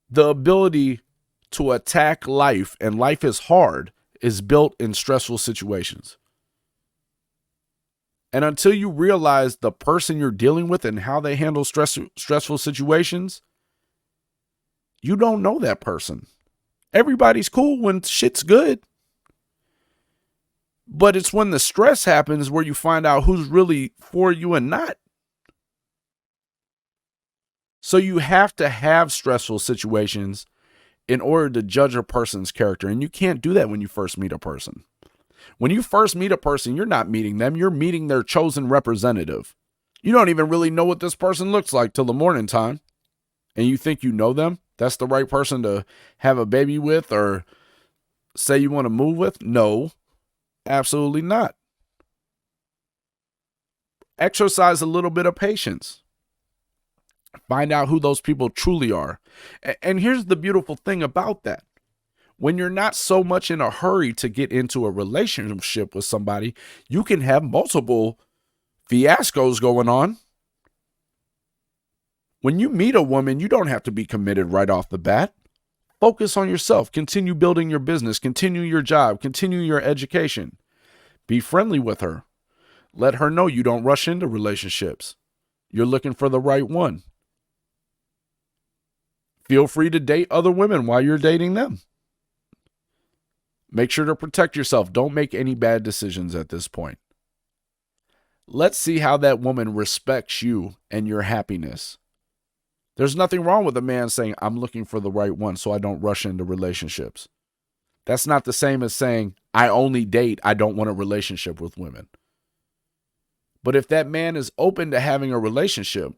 The ability to attack life, and life is hard, is built in stressful situations. And until you realize the person you're dealing with and how they handle stressful situations, you don't know that person. Everybody's cool when shit's good. But it's when the stress happens where you find out who's really for you and not. So you have to have stressful situations in order to judge a person's character. And you can't do that when you first meet a person. When you first meet a person, you're not meeting them. You're meeting their chosen representative. You don't even really know what this person looks like till the morning time. And you think you know them? That's the right person to have a baby with or say you want to move with? No, absolutely not. Exercise a little bit of patience. Find out who those people truly are. And here's the beautiful thing about that. When you're not so much in a hurry to get into a relationship with somebody, you can have multiple fiascos going on. When you meet a woman, you don't have to be committed right off the bat. Focus on yourself. Continue building your business. Continue your job. Continue your education. Be friendly with her. Let her know you don't rush into relationships. You're looking for the right one. Feel free to date other women while you're dating them. Make sure to protect yourself. Don't make any bad decisions at this point. Let's see how that woman respects you and your happiness. There's nothing wrong with a man saying, I'm looking for the right one so I don't rush into relationships. That's not the same as saying, I only date, I don't want a relationship with women. But if that man is open to having a relationship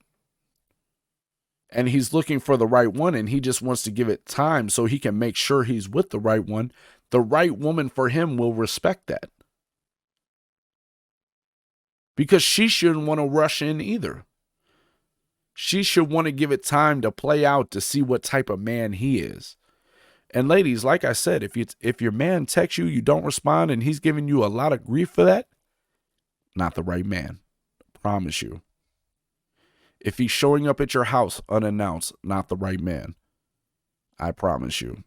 and he's looking for the right one and he just wants to give it time so he can make sure he's with the right one, the right woman for him will respect that. because she shouldn't want to rush in either. She should want to give it time to play out to see what type of man he is. And ladies, like I said, if your man texts you, you don't respond, and he's giving you a lot of grief for that, not the right man. Promise you. If he's showing up at your house unannounced, not the right man. I promise you.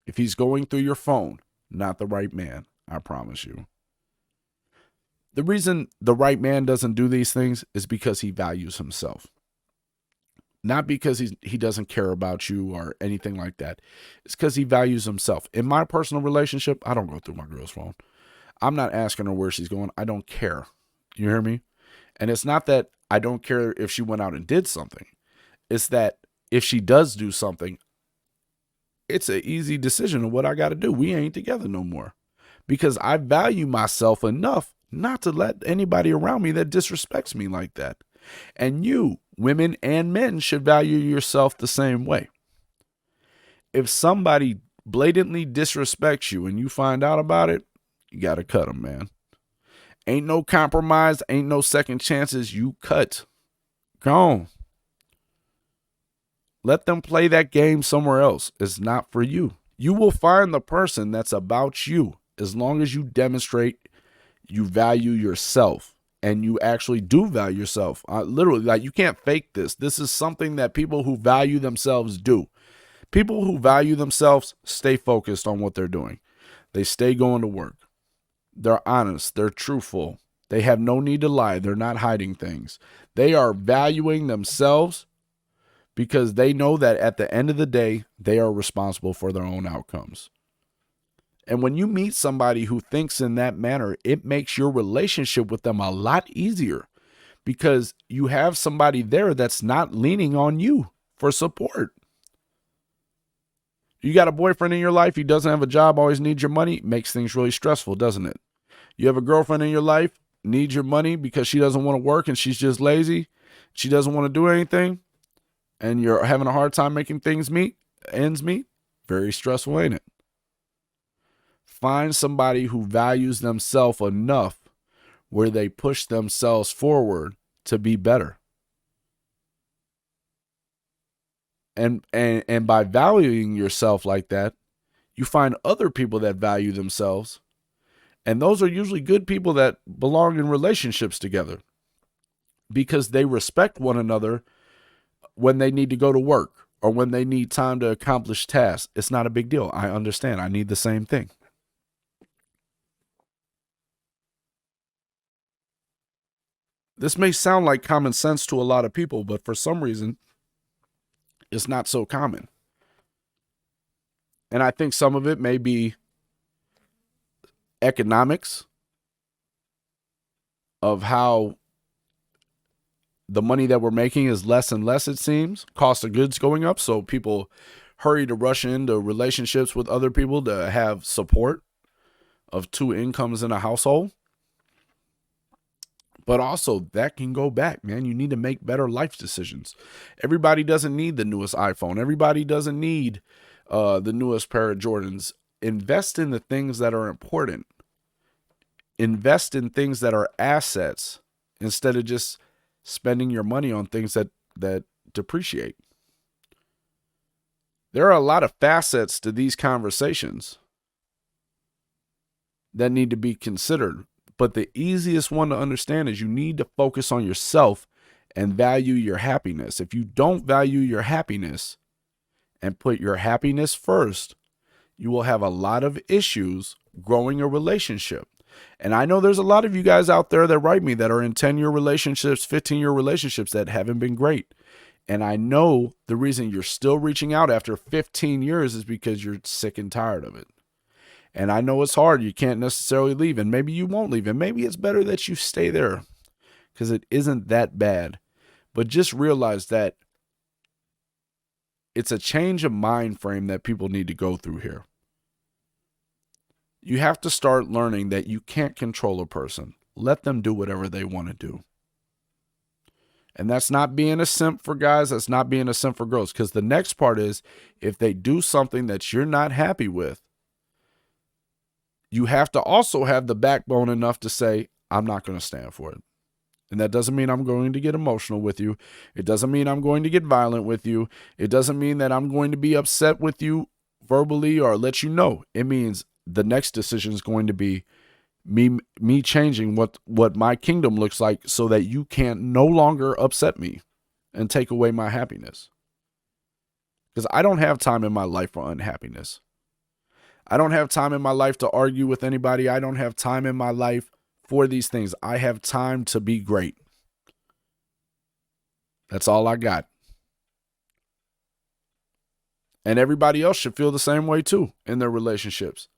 If he's going through your phone, not the right man. I promise you. The reason the right man doesn't do these things is because he values himself. Not because he doesn't care about you or anything like that. It's because he values himself. In my personal relationship, I don't go through my girl's phone. I'm not asking her where she's going. I don't care. You hear me? And it's not that I don't care if she went out and did something. It's that if she does do something, it's an easy decision of what I got to do. We ain't together no more. Because I value myself enough not to let anybody around me that disrespects me like that. And you, women and men, should value yourself the same way. If somebody blatantly disrespects you and you find out about it, you got to cut them, man. Ain't no compromise, ain't no second chances. You cut. Gone. Let them play that game somewhere else. It's not for you. You will find the person that's about you as long as you demonstrate you value yourself and you actually do value yourself. Literally, like, you can't fake this. This is something that people who value themselves do. People who value themselves stay focused on what they're doing. They stay going to work. They're honest. They're truthful. They have no need to lie. They're not hiding things. They are valuing themselves because they know that at the end of the day, they are responsible for their own outcomes. And when you meet somebody who thinks in that manner, it makes your relationship with them a lot easier because you have somebody there that's not leaning on you for support. You got a boyfriend in your life, he doesn't have a job, always needs your money, makes things really stressful, doesn't it? You have a girlfriend in your life, needs your money because she doesn't want to work and she's just lazy, she doesn't want to do anything, and you're having a hard time making ends meet, very stressful, ain't it? Find somebody who values themselves enough where they push themselves forward to be better. And by valuing yourself like that, you find other people that value themselves. And those are usually good people that belong in relationships together because they respect one another when they need to go to work or when they need time to accomplish tasks. It's not a big deal. I understand. I need the same thing. This may sound like common sense to a lot of people, but for some reason, it's not so common. And I think some of it may be economics of how the money that we're making is less and less, it seems. Cost of goods going up, so people hurry to rush into relationships with other people to have support of two incomes in a household. But also, that can go back, man. You need to make better life decisions. Everybody doesn't need the newest iPhone. Everybody doesn't need the newest pair of Jordans. Invest in the things that are important. Invest in things that are assets instead of just spending your money on things that depreciate. There are a lot of facets to these conversations that need to be considered. But the easiest one to understand is you need to focus on yourself and value your happiness. If you don't value your happiness and put your happiness first, you will have a lot of issues growing a relationship. And I know there's a lot of you guys out there that write me that are in 10-year relationships, 15-year relationships that haven't been great. And I know the reason you're still reaching out after 15 years is because you're sick and tired of it. And I know it's hard. You can't necessarily leave, and maybe you won't leave, and maybe it's better that you stay there because it isn't that bad. But just realize that it's a change of mind frame that people need to go through here. You have to start learning that you can't control a person. Let them do whatever they want to do. And that's not being a simp for guys. That's not being a simp for girls. Because the next part is if they do something that you're not happy with, you have to also have the backbone enough to say, I'm not going to stand for it. And that doesn't mean I'm going to get emotional with you. It doesn't mean I'm going to get violent with you. It doesn't mean that I'm going to be upset with you verbally or let you know. It means the next decision is going to be me changing what my kingdom looks like so that you can't no longer upset me and take away my happiness. Because I don't have time in my life for unhappiness. I don't have time in my life to argue with anybody. I don't have time in my life for these things. I have time to be great. That's all I got. And everybody else should feel the same way too in their relationships.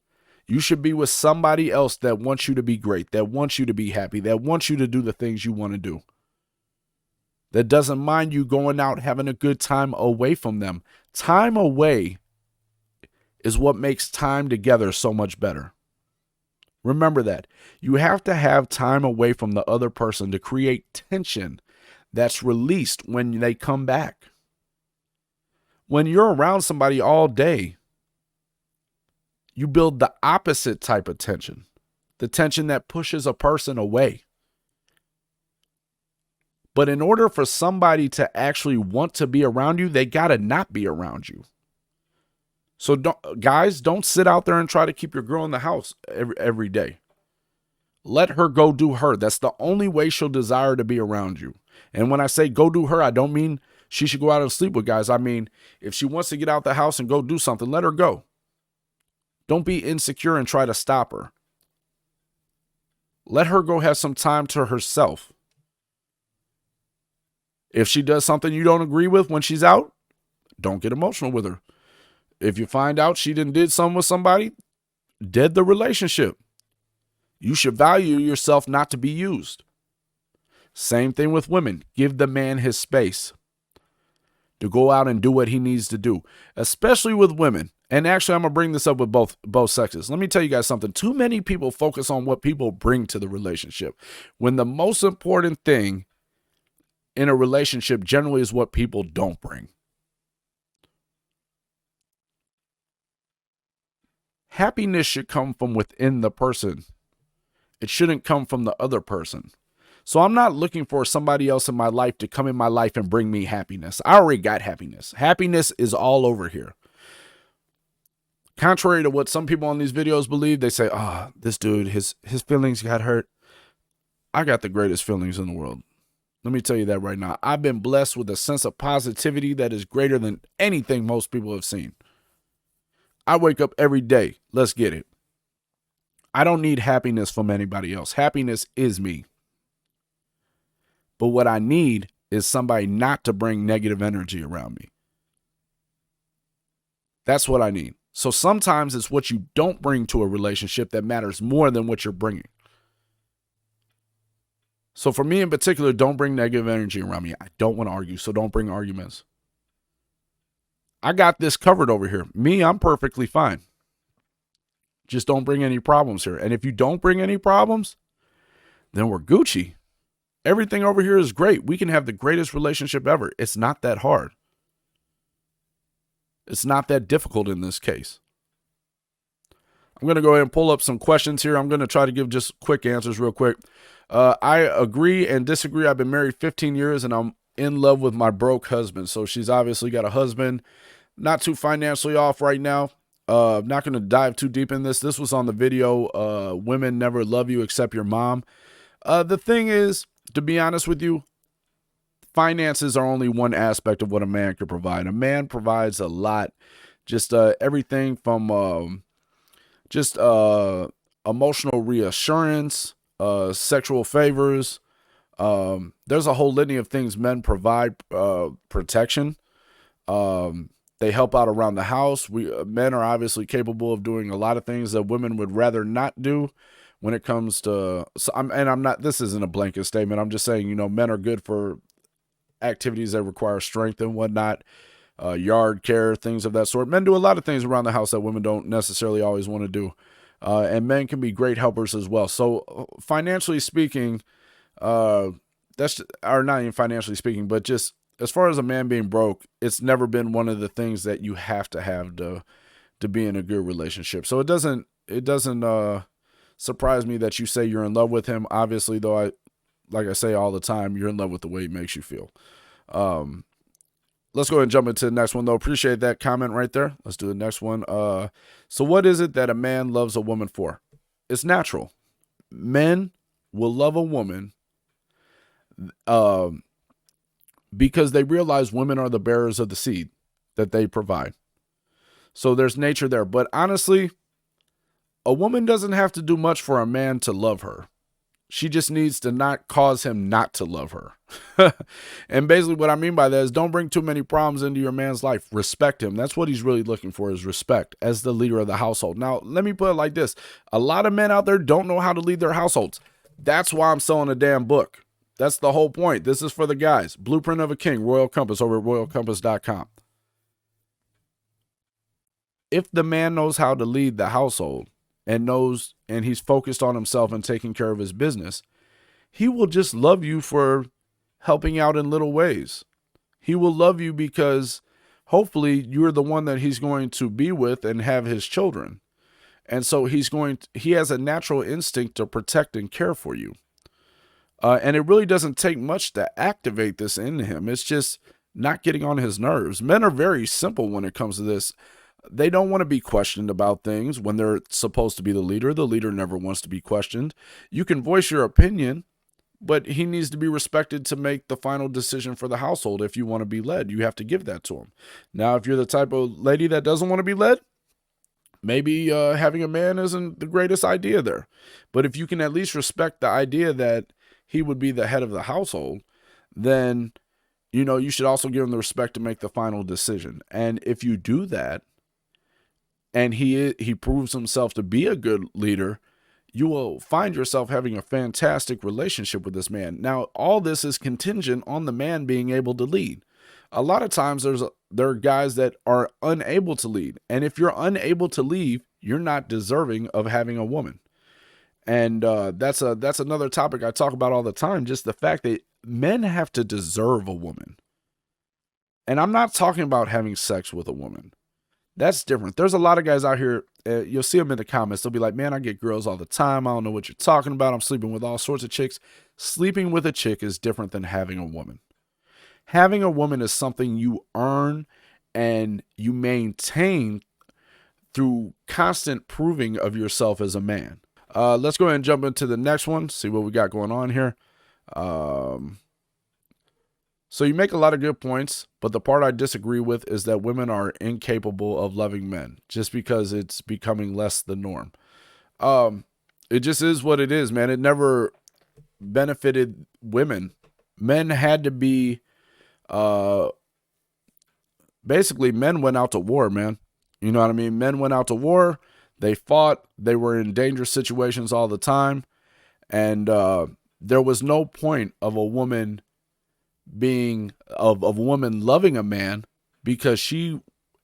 You should be with somebody else that wants you to be great, that wants you to be happy, that wants you to do the things you want to do, that doesn't mind you going out having a good time away from them. Time away is what makes time together so much better. Remember that. You have to have time away from the other person to create tension that's released when they come back. When you're around somebody all day, you build the opposite type of tension, the tension that pushes a person away. But in order for somebody to actually want to be around you, they got to not be around you. So guys, don't sit out there and try to keep your girl in the house every day. Let her go do her. That's the only way she'll desire to be around you. And when I say go do her, I don't mean she should go out and sleep with guys. I mean, if she wants to get out the house and go do something, let her go. Don't be insecure and try to stop her. Let her go have some time to herself. If she does something you don't agree with when she's out, don't get emotional with her. If you find out she did something with somebody, dead the relationship. You should value yourself not to be used. Same thing with women. Give the man his space to go out and do what he needs to do, especially with women. And actually, I'm going to bring this up with both sexes. Let me tell you guys something. Too many people focus on what people bring to the relationship, when the most important thing in a relationship generally is what people don't bring. Happiness should come from within the person. It shouldn't come from the other person. So I'm not looking for somebody else in my life to come in my life and bring me happiness. I already got happiness. Happiness is all over here. Contrary to what some people on these videos believe, they say, this dude, his feelings got hurt. I got the greatest feelings in the world. Let me tell you that right now. I've been blessed with a sense of positivity that is greater than anything most people have seen. I wake up every day. Let's get it. I don't need happiness from anybody else. Happiness is me. But what I need is somebody not to bring negative energy around me. That's what I need. So sometimes it's what you don't bring to a relationship that matters more than what you're bringing. So for me in particular, don't bring negative energy around me. I don't want to argue, so don't bring arguments. I got this covered over here. Me, I'm perfectly fine. Just don't bring any problems here. And if you don't bring any problems, then we're Gucci. Everything over here is great. We can have the greatest relationship ever. It's not that hard. It's not that difficult in this case. I'm going to go ahead and pull up some questions here. I'm going to try to give just quick answers real quick. I agree and disagree. I've been married 15 years and I'm in love with my broke husband. So she's obviously got a husband, not too financially off right now. I'm not going to dive too deep in this. This was on the video, Women Never Love You Except Your Mom. The thing is, to be honest with you, finances are only one aspect of what a man could provide. A man provides a lot, just everything from emotional reassurance, sexual favors. There's a whole litany of things men provide. Protection. They help out around the house. Men are obviously capable of doing a lot of things that women would rather not do when it comes to, this isn't a blanket statement. I'm just saying, men are good for activities that require strength and whatnot, yard care, things of that sort. Men do a lot of things around the house that women don't necessarily always want to do. And men can be great helpers as well. So financially speaking, not even financially speaking, but just as far as a man being broke, it's never been one of the things that you have to be in a good relationship. So it doesn't surprise me that you say you're in love with him. Obviously, though, like I say all the time, you're in love with the way he makes you feel. Let's go ahead and jump into the next one, though. Appreciate that comment right there. Let's do the next one. So what is it that a man loves a woman for? It's natural. Men will love a woman because they realize women are the bearers of the seed that they provide. So there's nature there. But honestly, a woman doesn't have to do much for a man to love her. She just needs to not cause him not to love her. And basically what I mean by that is don't bring too many problems into your man's life. Respect him. That's what he's really looking for, is respect as the leader of the household. Now, let me put it like this. A lot of men out there don't know how to lead their households. That's why I'm selling a damn book. That's the whole point. This is for the guys. Blueprint of a King, Royal Compass, over at royalcompass.com. If the man knows how to lead the household and he's focused on himself and taking care of his business, he will just love you for helping out in little ways. He will love you because hopefully you're the one that he's going to be with and have his children. And so he has a natural instinct to protect and care for you. And it really doesn't take much to activate this in him. It's just not getting on his nerves. Men are very simple when it comes to this. They don't want to be questioned about things when they're supposed to be the leader. The leader never wants to be questioned. You can voice your opinion, but he needs to be respected to make the final decision for the household. If you want to be led, you have to give that to him. Now, if you're the type of lady that doesn't want to be led, maybe having a man isn't the greatest idea there. But if you can at least respect the idea that he would be the head of the household, then, you should also give him the respect to make the final decision. And if you do that, and he proves himself to be a good leader, you will find yourself having a fantastic relationship with this man. Now, all this is contingent on the man being able to lead. A lot of times there are guys that are unable to lead. And if you're unable to lead, you're not deserving of having a woman. And that's another topic I talk about all the time, just the fact that men have to deserve a woman. And I'm not talking about having sex with a woman. That's different. There's a lot of guys out here, you'll see them in the comments. They'll be like, man, I get girls all the time. I don't know what you're talking about. I'm sleeping with all sorts of chicks. Sleeping with a chick is different than having a woman. Having a woman is something you earn and you maintain through constant proving of yourself as a man. Let's go ahead and jump into the next one, see what we got going on here. So you make a lot of good points, but the part I disagree with is that women are incapable of loving men just because it's becoming less the norm. It just is what it is, man. It never benefited women. Men had to be, basically men went out to war, man. You know what I mean? Men went out to war. They fought. They were in dangerous situations all the time. And there was no point of a woman of a woman loving a man because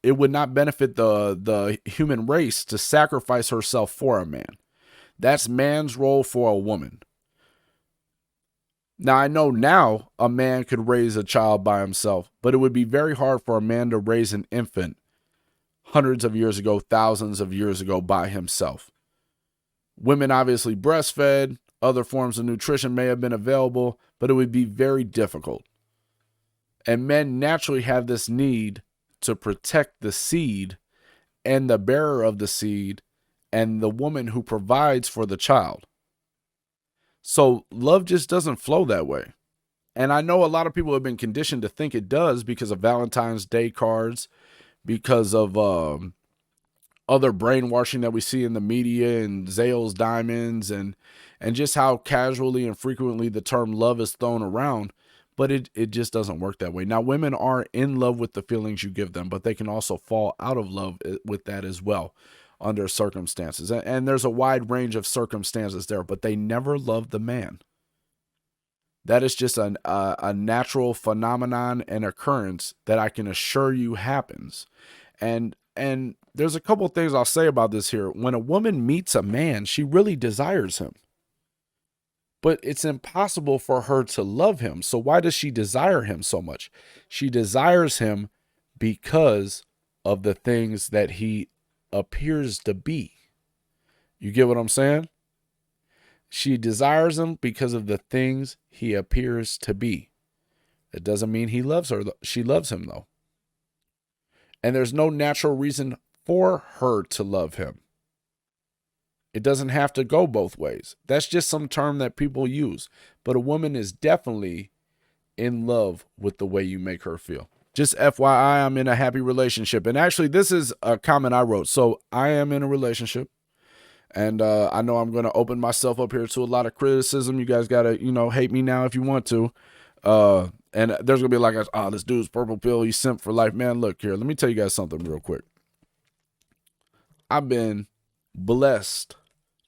it would not benefit the human race to sacrifice herself for a man. That's man's role for a woman. Now, I know now a man could raise a child by himself, but it would be very hard for a man to raise an infant hundreds of years ago, thousands of years ago by himself. Women obviously breastfed, other forms of nutrition may have been available, but it would be very difficult. And men naturally have this need to protect the seed and the bearer of the seed and the woman who provides for the child. So love just doesn't flow that way. And I know a lot of people have been conditioned to think it does because of Valentine's Day cards, because of other brainwashing that we see in the media and Zales Diamonds and just how casually and frequently the term love is thrown around. But it just doesn't work that way. Now, women are in love with the feelings you give them, but they can also fall out of love with that as well under circumstances. And there's a wide range of circumstances there, but they never love the man. That is just a natural phenomenon and occurrence that I can assure you happens. And there's a couple of things I'll say about this here. When a woman meets a man, she really desires him. But it's impossible for her to love him. So why does she desire him so much? She desires him because of the things that he appears to be. You get what I'm saying? She desires him because of the things he appears to be. It doesn't mean he loves her. She loves him, though. And there's no natural reason for her to love him. It doesn't have to go both ways. That's just some term that people use. But a woman is definitely in love with the way you make her feel. Just FYI, I'm in a happy relationship. And actually, this is a comment I wrote. So I am in a relationship. And I know I'm going to open myself up here to a lot of criticism. You guys got to, hate me now if you want to. And there's going to be like, oh, this dude's purple pill. He's simp for life. Man, look here. Let me tell you guys something real quick. I've been blessed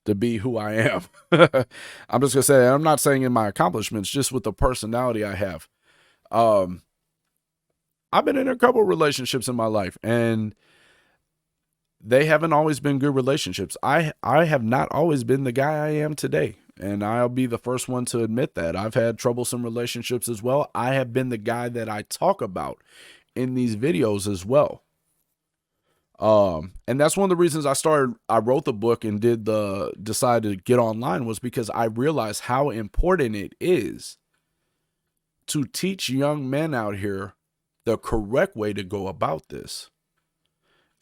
to be who I am. I'm just going to say, I'm not saying in my accomplishments, just with the personality I have. I've been in a couple relationships in my life, and they haven't always been good relationships. I have not always been the guy I am today, and I'll be the first one to admit that. I've had troublesome relationships as well. I have been the guy that I talk about in these videos as well. And that's one of the reasons I wrote the book and decided to get online, was because I realized how important it is to teach young men out here the correct way to go about this,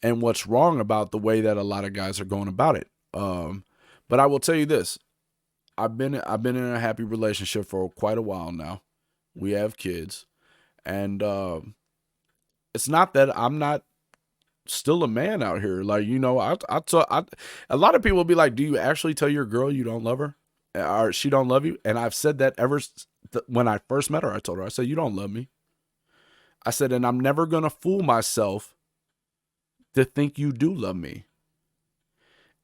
and what's wrong about the way that a lot of guys are going about it. But I will tell you this. I've been in a happy relationship for quite a while now. We have kids, and it's not that I'm not still a man out here. Like, a lot of people will be like, do you actually tell your girl you don't love her, or she don't love you? And I've said that when I first met her. I told her, I said, you don't love me. I said, and I'm never going to fool myself to think you do love me.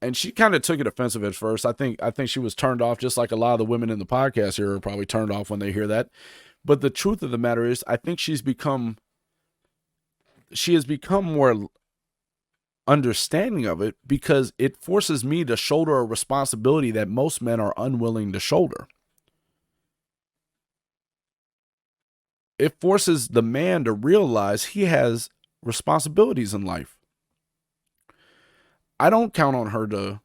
And she kind of took it offensive at first. I think she was turned off, just like a lot of the women in the podcast here are probably turned off when they hear that. But the truth of the matter is, I think she has become more understanding of it, because it forces me to shoulder a responsibility that most men are unwilling to shoulder. It forces the man to realize he has responsibilities in life. I don't count on her to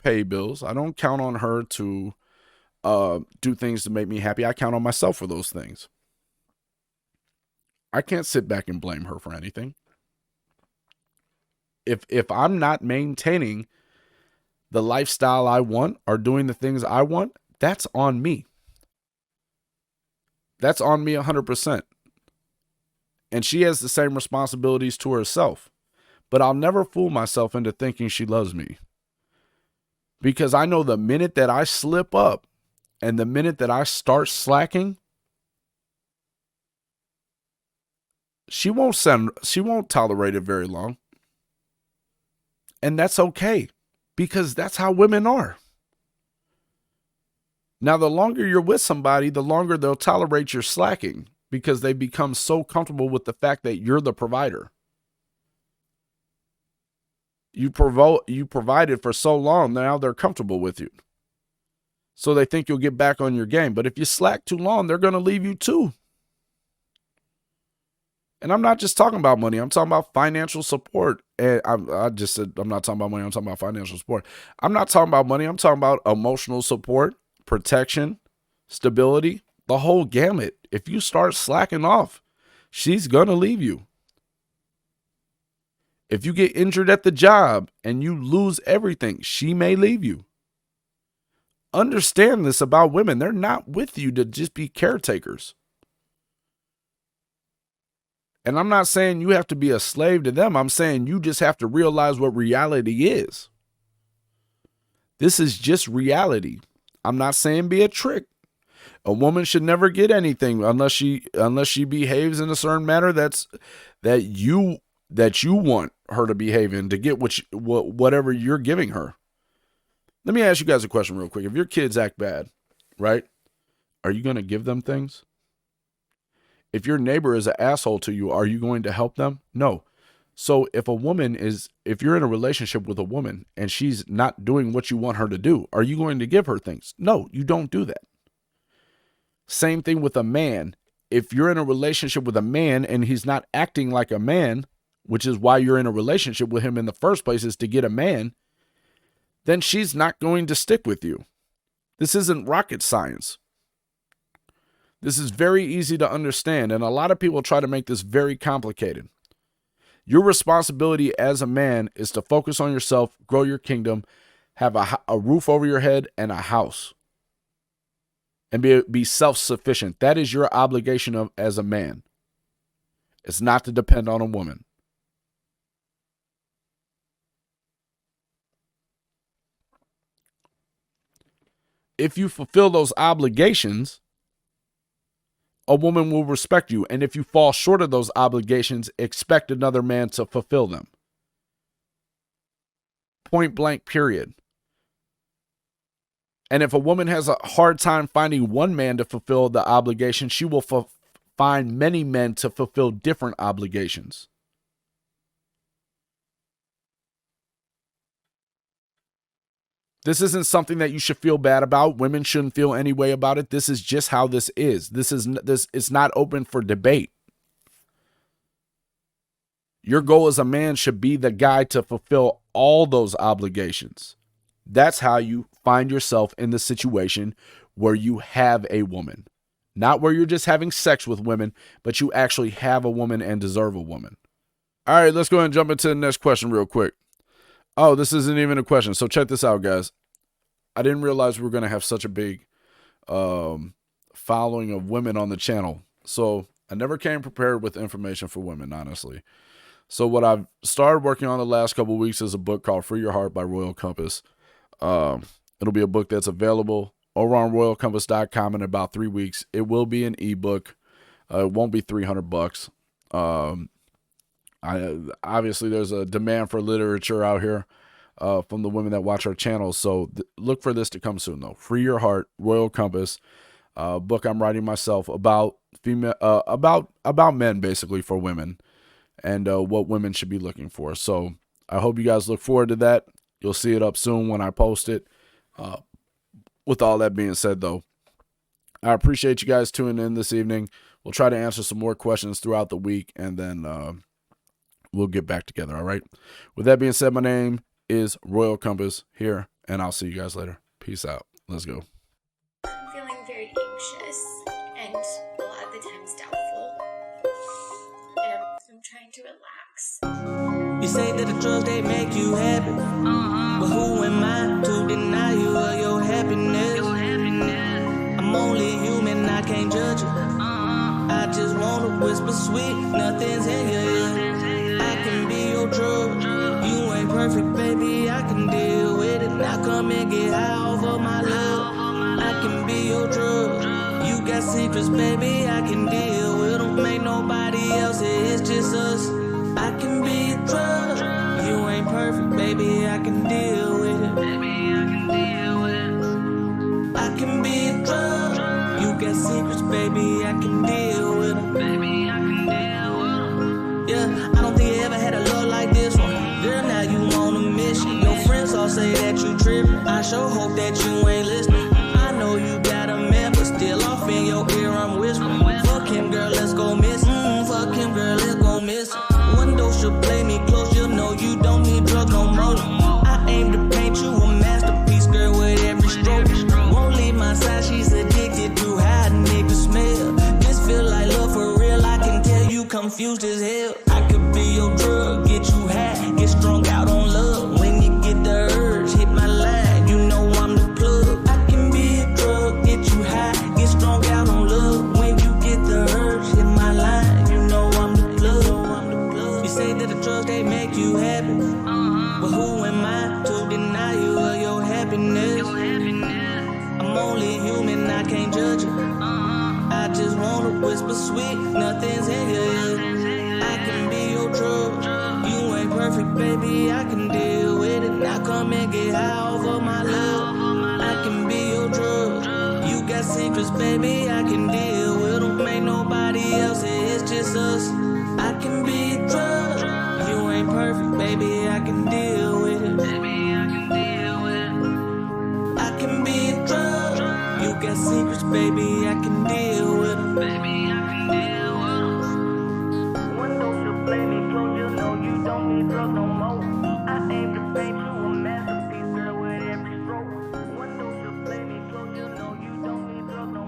pay bills. I don't count on her to do things to make me happy. I count on myself for those things. I can't sit back and blame her for anything. If I'm not maintaining the lifestyle I want or doing the things I want, that's on me. That's on me 100%. And she has the same responsibilities to herself. But I'll never fool myself into thinking she loves me. Because I know the minute that I slip up and the minute that I start slacking, she won't tolerate it very long. And that's okay, because that's how women are. Now, the longer you're with somebody, the longer they'll tolerate your slacking, because they become so comfortable with the fact that you're the provider. You provided for so long, now they're comfortable with you. So they think you'll get back on your game. But if you slack too long, they're going to leave you too. And I'm not just talking about money. I'm talking about financial support. And I just said I'm not talking about money. I'm talking about financial support. I'm not talking about money. I'm talking about emotional support, protection, stability, the whole gamut. If you start slacking off, she's going to leave you. If you get injured at the job and you lose everything, she may leave you. Understand this about women. They're not with you to just be caretakers. And I'm not saying you have to be a slave to them. I'm saying you just have to realize what reality is. This is just reality. I'm not saying be a trick. A woman should never get anything unless she behaves in a certain manner that you want her to behave in, to get whatever you're giving her. Let me ask you guys a question real quick. If your kids act bad, right, are you going to give them things? If your neighbor is an asshole to you, are you going to help them? No. So if you're in a relationship with a woman and she's not doing what you want her to do, are you going to give her things? No, you don't do that. Same thing with a man. If you're in a relationship with a man and he's not acting like a man, which is why you're in a relationship with him in the first place, is to get a man, then she's not going to stick with you. This isn't rocket science. This is very easy to understand, and a lot of people try to make this very complicated. Your responsibility as a man is to focus on yourself, grow your kingdom, have a roof over your head and a house, and be self-sufficient. That is your obligation as a man. It's not to depend on a woman. If you fulfill those obligations, a woman will respect you. And if you fall short of those obligations, expect another man to fulfill them. Point blank, period. And if a woman has a hard time finding one man to fulfill the obligation, she will find many men to fulfill different obligations. This isn't something that you should feel bad about. Women shouldn't feel any way about it. This is just how this is. This is not open for debate. Your goal as a man should be the guy to fulfill all those obligations. That's how you find yourself in the situation where you have a woman. Not where you're just having sex with women, but you actually have a woman and deserve a woman. All right, let's go ahead and jump into the next question real quick. Oh, this isn't even a question. So check this out, guys. I didn't realize we were going to have such a big following of women on the channel. So I never came prepared with information for women, honestly. So what I've started working on the last couple of weeks is a book called Free Your Heart by Royal Compass. It'll be a book that's available over on royalcompass.com in about 3 weeks. It will be an ebook. It won't be $300. Obviously there's a demand for literature out here from the women that watch our channel. So look for this to come soon, though. Free Your Heart, Royal Compass, book I'm writing myself about about men, basically, for women, and what women should be looking for. So I hope you guys look forward to that. You'll see it up soon when I post it. With all that being said, though, I appreciate you guys tuning in this evening. We'll try to answer some more questions throughout the week, and then we'll get back together, all right? With that being said, my name is Royal Compass here, and I'll see you guys later. Peace out. Let's go. I'm feeling very anxious and a lot of the times doubtful. And I'm trying to relax. You say that the drugs, they make you happy. But who am I to deny you of your happiness? I'm only human, I can't judge you. I just wanna whisper sweet, nothing's in your ear. I can be your drug. You ain't perfect, baby, I can deal with it. Now come and get high over my love. I can be your drug. You got secrets, baby, I can deal with them. Ain't nobody else, it's just us. I can be a drug. You ain't perfect, baby, I can deal with it. I can be a drug. You got secrets, baby, I can deal with them. Yeah, I don't think you ever had a love like this one. Girl, now you on a mission. Your friends all say that you trippin'. I sure hope that you ain't listening. I know you got a man, but still off in your ear I'm whispering. Fuck him, girl, let's go missing. Fuck him, girl, let's go missing. One dose should play me close, you'll know you don't need drugs no more. I aim to paint you a masterpiece, girl, with every stroke. Won't leave my side, she's addicted to how a nigga smell. This feel like love for real, I can tell you confused as hell. I could be your drug, get you high, get strung out on love. When you get the urge, hit my line, you know I'm the plug. I can be a drug, get you high, get strung out on love. When you get the urge, hit my line, you know I'm the plug. You say that the drugs, they make you happy. But who am I to deny you of your happiness? I'm only human, I can't judge you. I just wanna whisper sweet, nothing's in your ear. I can be your drug. You ain't perfect, baby, I can deal with it. Now come and get high over my love. I can be your drug. You got secrets, baby, I can deal with them. Ain't nobody else, it's just us. I can be a drug. You ain't perfect, baby, I can deal with it. I can be a drug. You got secrets, baby, I can deal with them.